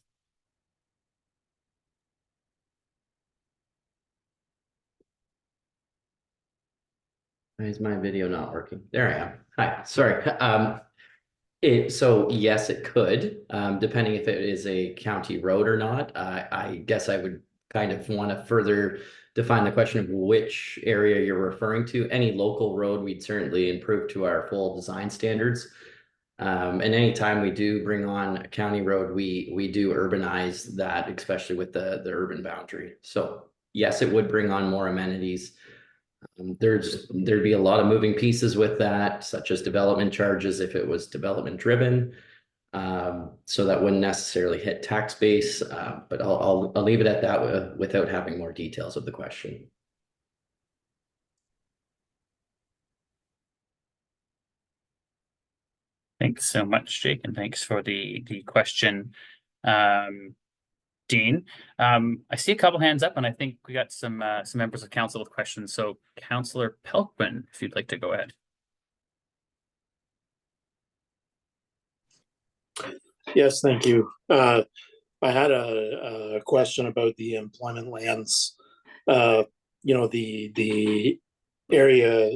Why is my video not working? There I am. Hi, sorry. So yes, it could, depending if it is a county road or not. I guess I would kind of want to further define the question of which area you're referring to. Any local road, we'd certainly improve to our full design standards. And anytime we do bring on a county road, we do urbanize that, especially with the urban boundary. So yes, it would bring on more amenities. There'd be a lot of moving pieces with that, such as development charges if it was development driven. So that wouldn't necessarily hit tax base, but I'll leave it at that without having more details of the question. Thanks so much, Jake, and thanks for the question, Dean. I see a couple hands up, and I think we got some members of council with questions. So, Councillor Pelkman, if you'd like to go ahead. Yes, thank you. I had a question about the employment lands. The area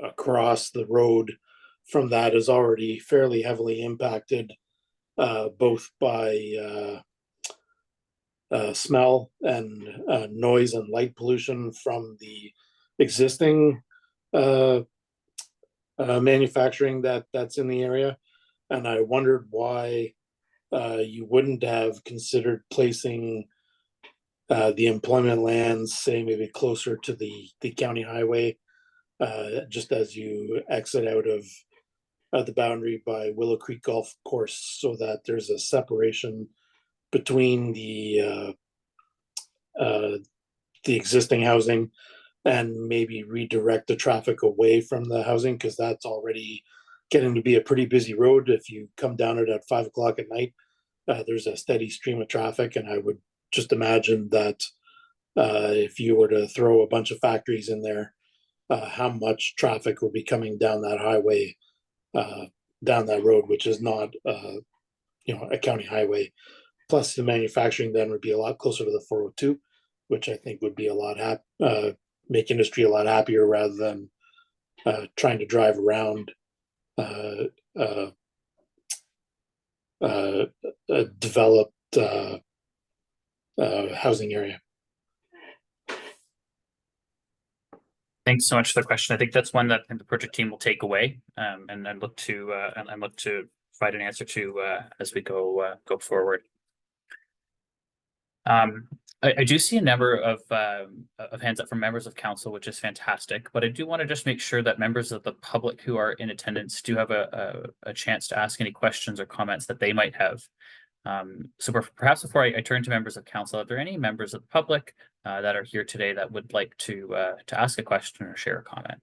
across the road from that is already fairly heavily impacted, both by smell and noise and light pollution from the existing manufacturing that's in the area. And I wondered why you wouldn't have considered placing the employment lands, say maybe closer to the county highway, just as you exit out of the boundary by Willow Creek Golf Course, so that there's a separation between the existing housing and maybe redirect the traffic away from the housing, because that's already getting to be a pretty busy road. If you come down it at 5 o'clock at night, there's a steady stream of traffic, and I would just imagine that if you were to throw a bunch of factories in there, how much traffic would be coming down that highway, down that road, which is not a county highway. Plus the manufacturing then would be a lot closer to the 402, which I think would be a lot make industry a lot happier, rather than trying to drive around a developed housing area. Thanks so much for the question. I think that's one that the project team will take away, and then look to provide an answer to as we go forward. I do see a number of hands up from members of council, which is fantastic, but I do want to just make sure that members of the public who are in attendance do have a chance to ask any questions or comments that they might have. So perhaps before I turn to members of council, are there any members of the public that are here today that would like to ask a question or share a comment?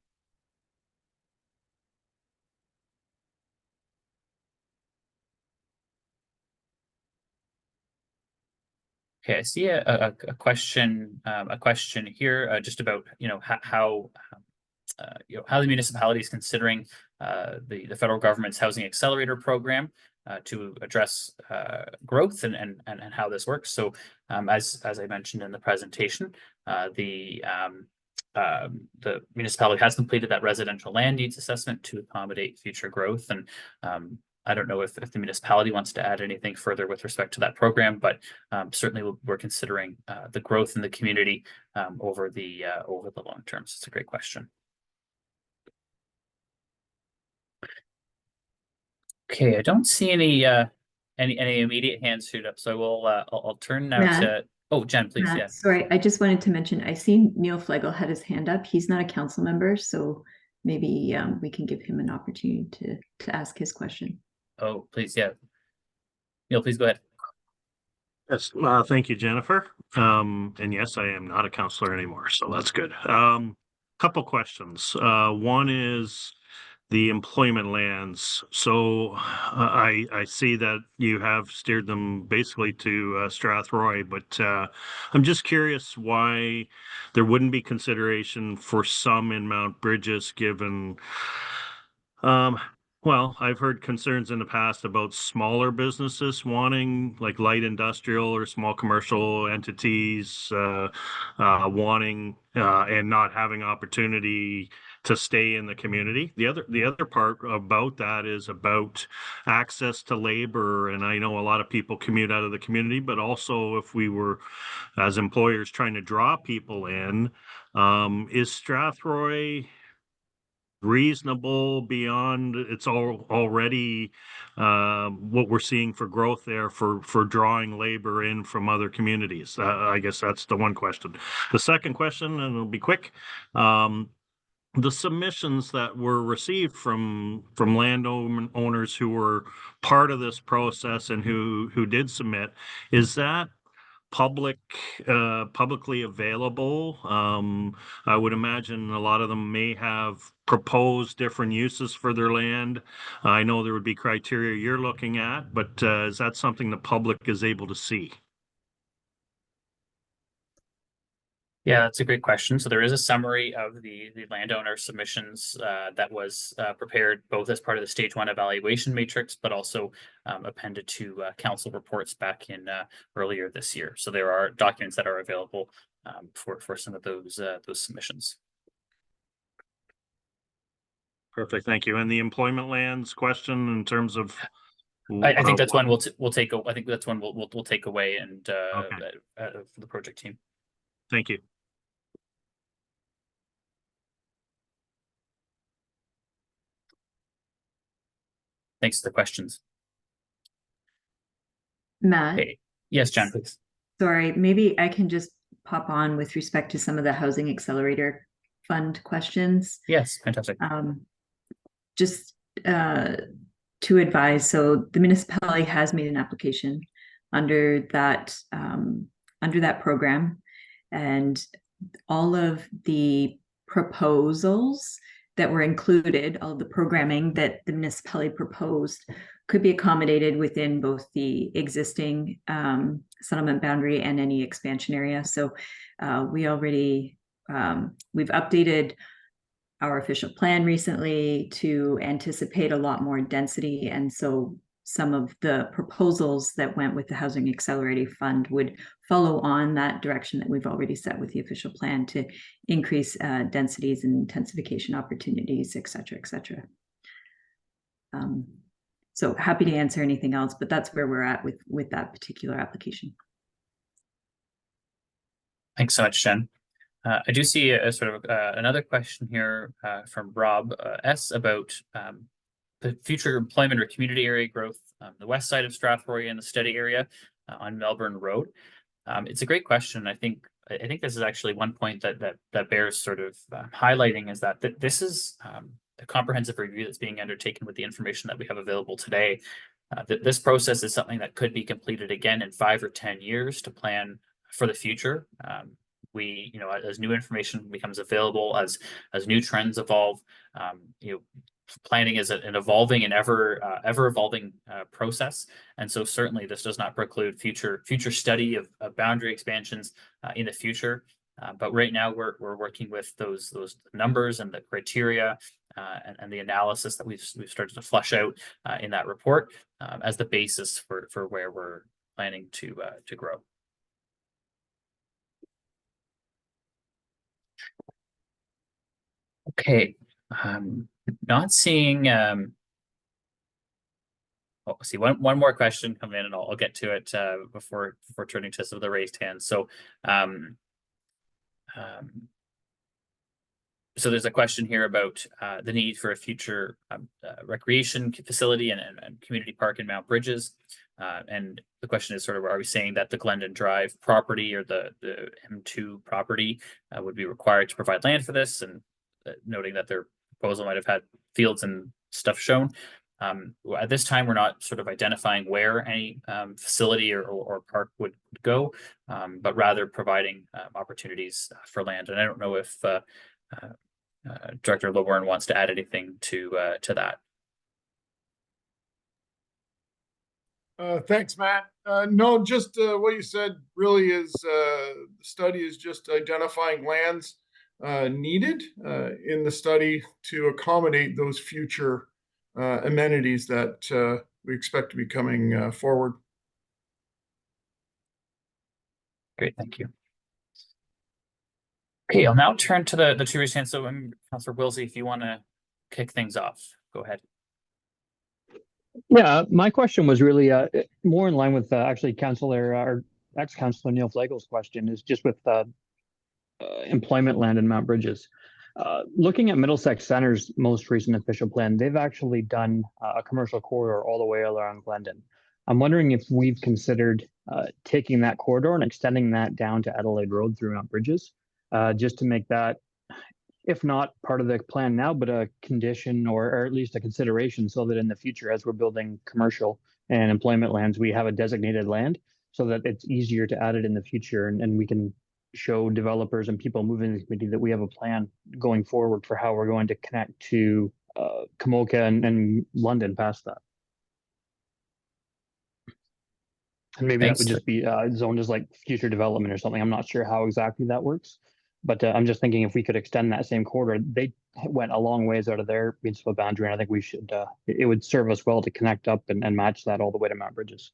Okay, I see a question here just about how the municipality is considering the federal government's housing accelerator program to address growth and how this works. So as I mentioned in the presentation, the municipality has completed that residential land needs assessment to accommodate future growth. And I don't know if the municipality wants to add anything further with respect to that program, but certainly we're considering the growth in the community over the long term. So it's a great question. Okay, I don't see any immediate hands shoot up, so I'll turn now Matt, to Jen, please. Matt, Yeah. sorry, I just wanted to mention, I see Neil Flegel had his hand up. He's not a council member, so maybe we can give him an opportunity to ask his question. Oh, please, yeah. Neil, please go ahead. Yes, thank you, Jennifer. And yes, I am not a counselor anymore, so that's good. Couple questions. One is the employment lands. So I see that you have steered them basically to Strathroy, but I'm just curious why there wouldn't be consideration for some in Mount Brydges, given Well, I've heard concerns in the past about smaller businesses wanting, like light industrial or small commercial entities, wanting and not having opportunity to stay in the community. The other part about that is about access to labor, and I know a lot of people commute out of the community, but also if we were, as employers, trying to draw people in, is Strathroy reasonable beyond it's already what we're seeing for growth there for drawing labor in from other communities? I guess that's the one question. The second question, and it'll be quick, the submissions that were received from landowners who were part of this process and who did submit, is that publicly available? I would imagine a lot of them may have proposed different uses for their land. I know there would be criteria you're looking at, but is that something the public is able to see? Yeah, that's a great question. So there is a summary of the landowner submissions that was prepared both as part of the stage 1 evaluation matrix, but also appended to council reports back in earlier this year. So there are documents that are available for some of those submissions. Perfect, thank you. And the employment lands question in terms of, I think that's one we'll take. I think that's one we'll take away and Okay. for the project team. Thank you. Thanks for the questions. Matt, Okay. Yes, Jen, please. sorry, maybe I can just pop on with respect to some of the Housing Accelerator Fund questions. Yes, fantastic. Just to advise, so the municipality has made an application under that program, and all of the proposals that were included, all of the programming that the municipality proposed, could be accommodated within both the existing settlement boundary and any expansion area. So we've updated our official plan recently to anticipate a lot more density. And so some of the proposals that went with the Housing Accelerator Fund would follow on that direction that we've already set with the official plan to increase densities and intensification opportunities, et cetera, et cetera. So happy to answer anything else, but that's where we're at with that particular application. Thanks so much, Jen. I do see a sort of another question here from Rob S. about the future employment or community area growth on the west side of Strathroy and the study area on Melbourne Road. It's a great question. I think this is actually one point that bears sort of highlighting, is that this is a comprehensive review that's being undertaken with the information that we have available today. This process is something that could be completed again in 5 or 10 years to plan for the future. As new information becomes available, as new trends evolve, planning is an evolving and ever evolving process. And so certainly this does not preclude future study of boundary expansions in the future. But right now we're working with those numbers and the criteria and the analysis that we've started to flush out in that report as the basis for where we're planning to grow. Okay, not seeing. See one more question come in, and I'll get to it before turning to some of the raised hands. So, so there's a question here about the need for a future recreation facility and community park in Mount Brydges. And the question is sort of, are we saying that the Glendon Drive property or the M2 property would be required to provide land for this? And noting that their proposal might have had fields and stuff shown. At this time, we're not sort of identifying where any facility or park would go, but rather providing opportunities for land. And I don't know if Director Loborn wants to add anything to that. Thanks, Matt. No, just what you said really is the study is just identifying lands needed in the study to accommodate those future amenities that we expect to be coming forward. Great, thank you. Okay, I'll now turn to the two raised hands. So, Councillor Wilsey, if you want to kick things off, go ahead. Yeah, my question was really more in line with actually Councillor or ex-Councillor Neil Flagel's question, is just with employment land in Mount Brydges. Looking at Middlesex Centre's most recent official plan, they've actually done a commercial corridor all the way around Glendon. I'm wondering if we've considered taking that corridor and extending that down to Adelaide Road through Mount Brydges, just to make that, if not part of the plan now, but a condition or at least a consideration, so that in the future, as we're building commercial and employment lands, we have a designated land so that it's easier to add it in the future, and we can show developers and people moving in the community that we have a plan going forward for how we're going to connect to Kamoka and London past that. And maybe Thanks. that would just be zoned as like future development or something. I'm not sure how exactly that works, but I'm just thinking if we could extend that same corridor. They went a long ways out of their municipal boundary, and I think we should, it would serve us well to connect up and match that all the way to Mount Brydges.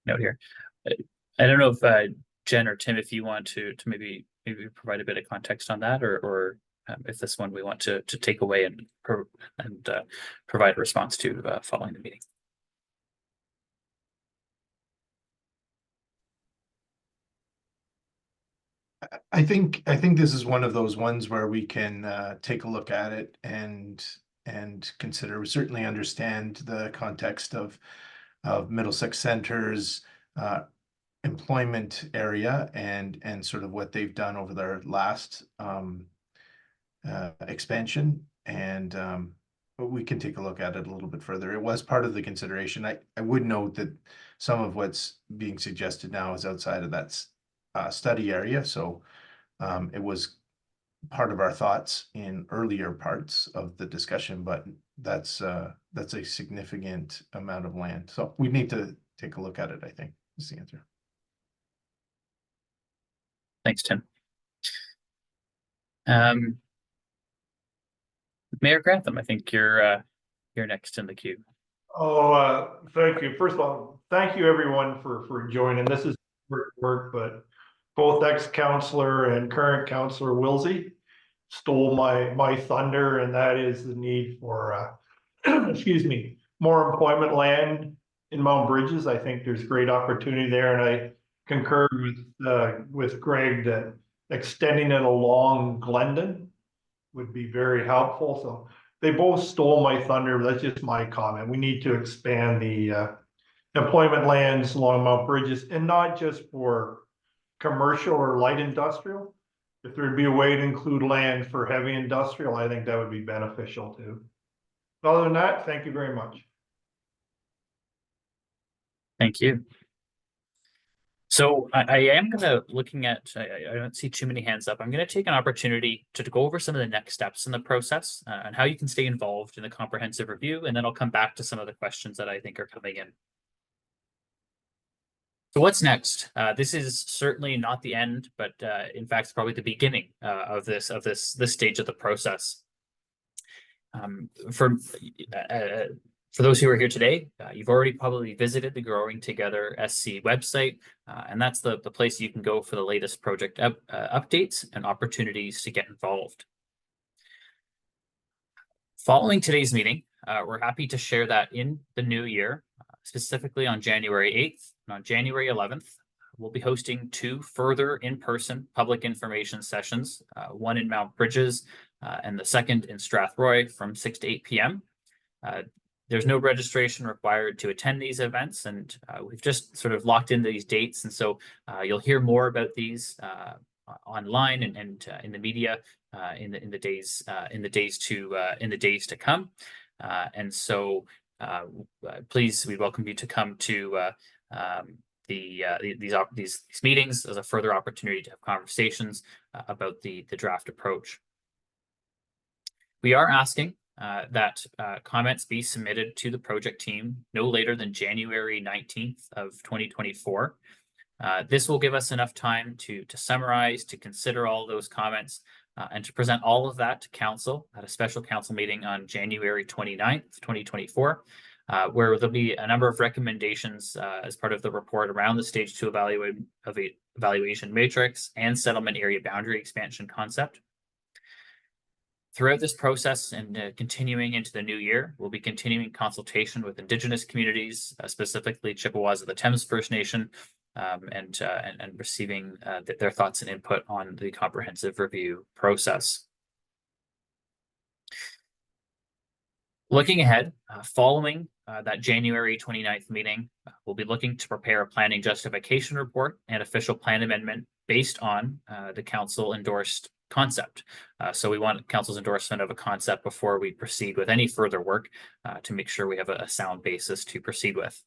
Note here. I don't know if Jen or Tim, if you want to maybe provide a bit of context on that, or if this one we want to take away and provide a response to following the meeting. I think this is one of those ones where we can take a look at it and consider. We certainly understand the context of Middlesex Centre's employment area and sort of what they've done over their last expansion, and but we can take a look at it a little bit further. It was part of the consideration. I would note that some of what's being suggested now is outside of that study area, so it was part of our thoughts in earlier parts of the discussion, but that's a significant amount of land, so we need to take a look at it, I think, is the answer. Thanks, Tim. Mayor Grantham, I think you're next in the queue. Oh, thank you. First of all, thank you everyone for joining. This is work, but both ex-councillor and current councillor Wilsey stole my thunder, and that is the need for excuse me, more employment land in Mount Brydges. I think there's great opportunity there, and I concur with Greg that extending it along Glendon would be very helpful. So they both stole my thunder. That's just my comment. We need to expand the employment lands along Mount Brydges, and not just for commercial or light industrial. If there'd be a way to include land for heavy industrial, I think that would be beneficial too. Other than that, thank you very much. Thank you. So I am looking at, I don't see too many hands up. I'm going to take an opportunity to go over some of the next steps in the process and how you can stay involved in the comprehensive review, and then I'll come back to some of the questions that I think are coming in. So what's next? This is certainly not the end, but in fact, it's probably the beginning of this stage of the process. For those who are here today, you've already probably visited the Growing Together SC website, and that's the place you can go for the latest project updates and opportunities to get involved. Following today's meeting, we're happy to share that in the new year, specifically on January 8th and on January 11th, we'll be hosting 2 further in-person public information sessions, one in Mount Brydges and the second in Strathroy from 6 to 8 p.m. There's no registration required to attend these events, and we've just sort of locked in these dates, and so you'll hear more about these online and in the media in the days to come. And so please, we welcome you to come to these meetings as a further opportunity to have conversations about the draft approach. We are asking that comments be submitted to the project team no later than January 19th of 2024. This will give us enough time to summarize, to consider all those comments, and to present all of that to council at a special council meeting on January 29th, 2024, where there'll be a number of recommendations as part of the report around the stage 2 evaluation matrix and settlement area boundary expansion concept. Throughout this process and continuing into the new year, we'll be continuing consultation with Indigenous communities, specifically Chippewas of the Thames First Nation, and receiving their thoughts and input on the comprehensive review process. Looking ahead, following that January 29th meeting, we'll be looking to prepare a planning justification report and official plan amendment based on the council endorsed concept. So we want council's endorsement of a concept before we proceed with any further work to make sure we have a sound basis to proceed with.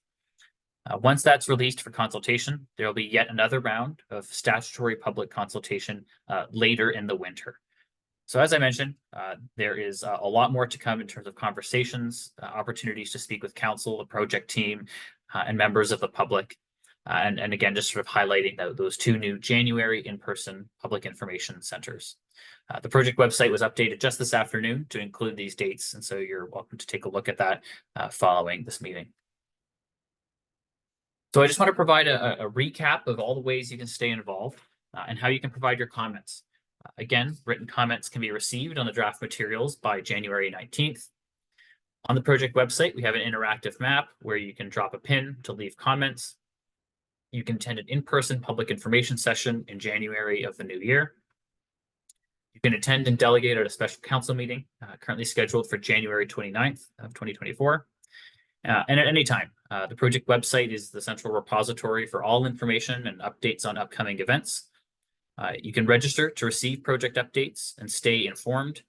Once that's released for consultation, there will be yet another round of statutory public consultation later in the winter. So as I mentioned, there is a lot more to come in terms of conversations, opportunities to speak with council, the project team, and members of the public. And again, just sort of highlighting those 2 new January in-person public information centers. The project website was updated just this afternoon to include these dates, and so you're welcome to take a look at that following this meeting. So I just want to provide a recap of all the ways you can stay involved and how you can provide your comments. Again, written comments can be received on the draft materials by January 19th. On the project website, we have an interactive map where you can drop a pin to leave comments. You can attend an in-person public information session in January of the new year. You can attend and delegate at a special council meeting currently scheduled for January 29th of 2024. And at any time, the project website is the central repository for all information and updates on upcoming events. You can register to receive project updates and stay informed.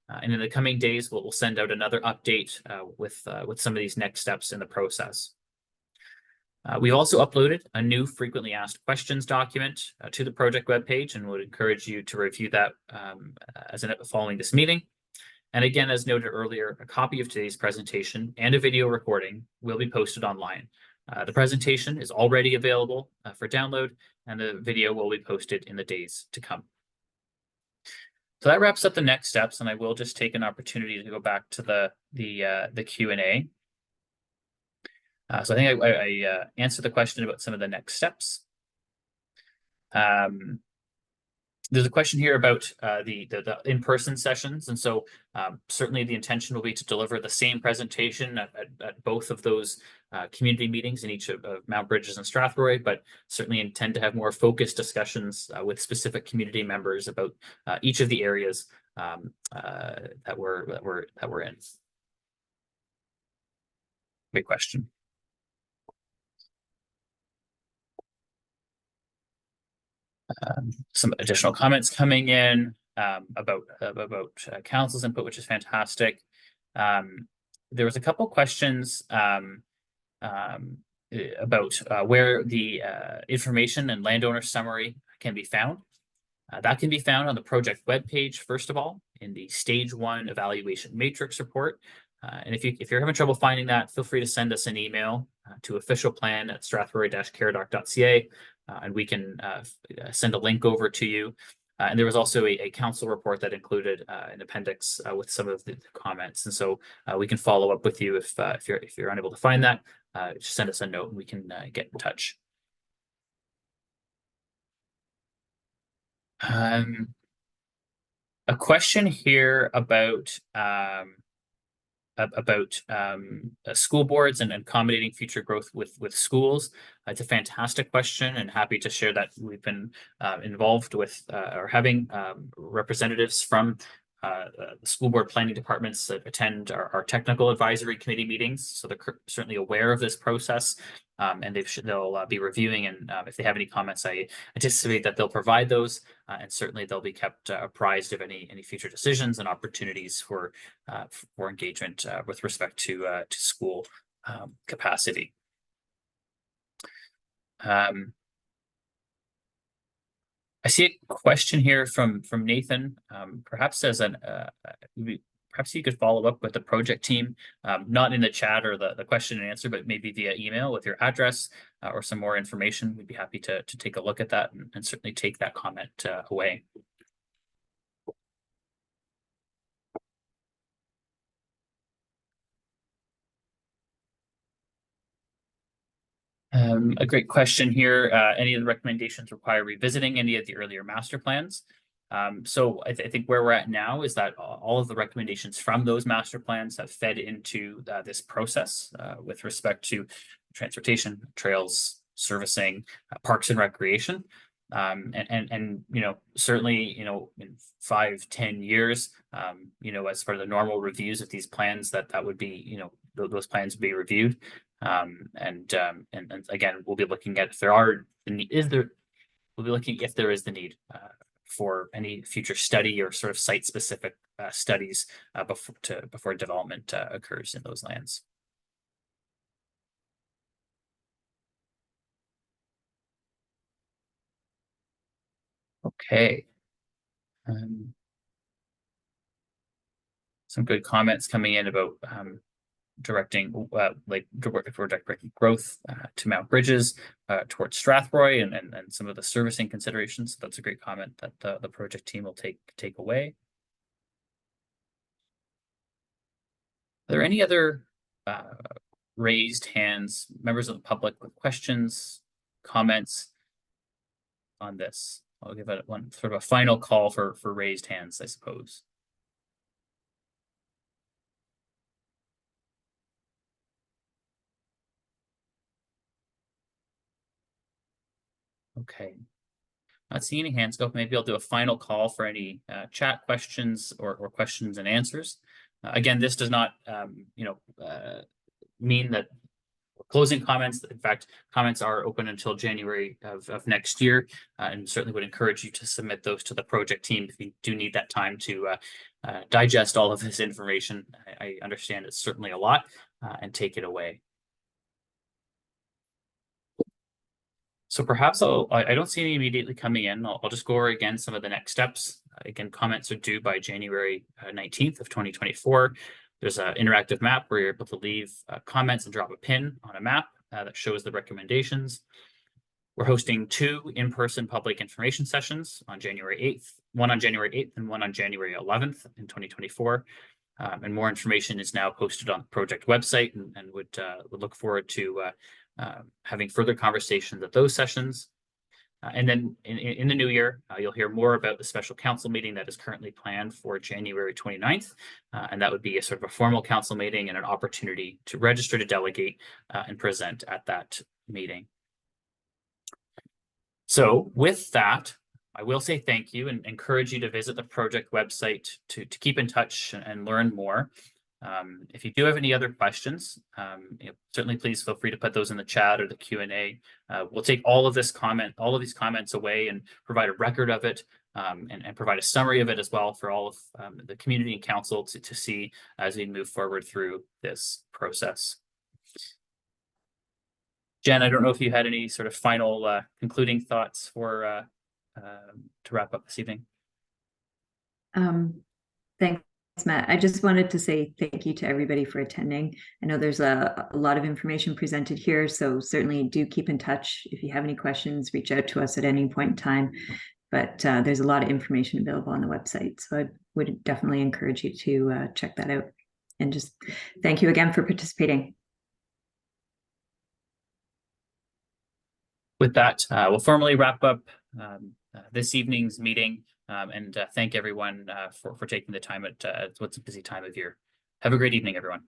And in the coming days, we'll send out another update with some of these next steps in the process. We've also uploaded a new frequently asked questions document to the project webpage and would encourage you to review that following this meeting. And again, as noted earlier, a copy of today's presentation and a video recording will be posted online. The presentation is already available for download, and the video will be posted in the days to come. So that wraps up the next steps, and I will just take an opportunity to go back to the Q&A. So I think I answered the question about some of the next steps. There's a question here about the in-person sessions, and so certainly the intention will be to deliver the same presentation at both of those community meetings in each of Mount Brydges and Strathroy, but certainly intend to have more focused discussions with specific community members about each of the areas that we're in. Great question. Some additional comments coming in about council's input, which is fantastic. There was a couple questions about where the information and landowner summary can be found. That can be found on the project webpage, first of all, in the Stage 1 Evaluation Matrix report. And if you're having trouble finding that, feel free to send us an email to officialplan@strathroy-caradoc.ca. And we can send a link over to you. And there was also a council report that included an appendix with some of the comments. And so we can follow up with you if you're unable to find that. Just send us a note and we can get in touch. A question here about school boards and accommodating future growth with schools. It's a fantastic question, and happy to share that we've been involved with or having representatives from the school board planning departments that attend our technical advisory committee meetings. So they're certainly aware of this process, and they'll be reviewing, and if they have any comments, I anticipate that they'll provide those, and certainly they'll be kept apprised of any future decisions and opportunities for engagement with respect to school capacity. I see a question here from Nathan. Perhaps perhaps you could follow up with the project team, not in the chat or the question and answer, but maybe via email with your address or some more information. We'd be happy to take a look at that and certainly take that comment away. A great question here. Any of the recommendations require revisiting any of the earlier master plans? So I think where we're at now is that all of the recommendations from those master plans have fed into this process with respect to transportation, trails, servicing, parks and recreation. And you know, certainly, you know, in 5-10 years, you know, as for the normal reviews of these plans, that would be, you know, those plans would be reviewed. And again, we'll be looking at if there are we'll be looking if there is the need for any future study or sort of site specific studies before development occurs in those lands. Okay. Some good comments coming in about directing growth to Mount Brydges towards Strathroy and some of the servicing considerations. That's a great comment that the project team will take away. Are there any other raised hands, members of the public with questions, comments on this? I'll give it one sort of a final call for raised hands, I suppose. Okay. Not seeing any hands go. Maybe I'll do a final call for any chat questions or questions and answers. Again, this does not, you know, mean that we're closing comments. In fact, comments are open until January of next year, and certainly would encourage you to submit those to the project team if you do need that time to digest all of this information. I understand it's certainly a lot, and take it away. So perhaps I don't see any immediately coming in. I'll just go over again some of the next steps. Again, comments are due by January 19th of 2024. There's an interactive map where you're able to leave comments and drop a pin on a map that shows the recommendations. We're hosting 2 in-person public information sessions on January 8th, one on January 8th and one on January 11th in 2024. And more information is now posted on the project website, and would look forward to having further conversations at those sessions. And then in the new year, you'll hear more about the special council meeting that is currently planned for January 29th. And that would be a sort of a formal council meeting and an opportunity to register to delegate and present at that meeting. So with that, I will say thank you and encourage you to visit the project website to keep in touch and learn more. If you do have any other questions, you know, certainly please feel free to put those in the chat or the Q&A. We'll take all of these comments away and provide a record of it, and provide a summary of it as well for all of the community and council to see as we move forward through this process. Jen, I don't know if you had any sort of final concluding thoughts for to wrap up this evening. Thanks, Matt. I just wanted to say thank you to everybody for attending. I know there's a lot of information presented here, so certainly do keep in touch. If you have any questions, reach out to us at any point in time. But there's a lot of information available on the website, so I would definitely encourage you to check that out. And just thank you again for participating. With that, we'll formally wrap up this evening's meeting, and thank everyone for taking the time at what's a busy time of year. Have a great evening, everyone.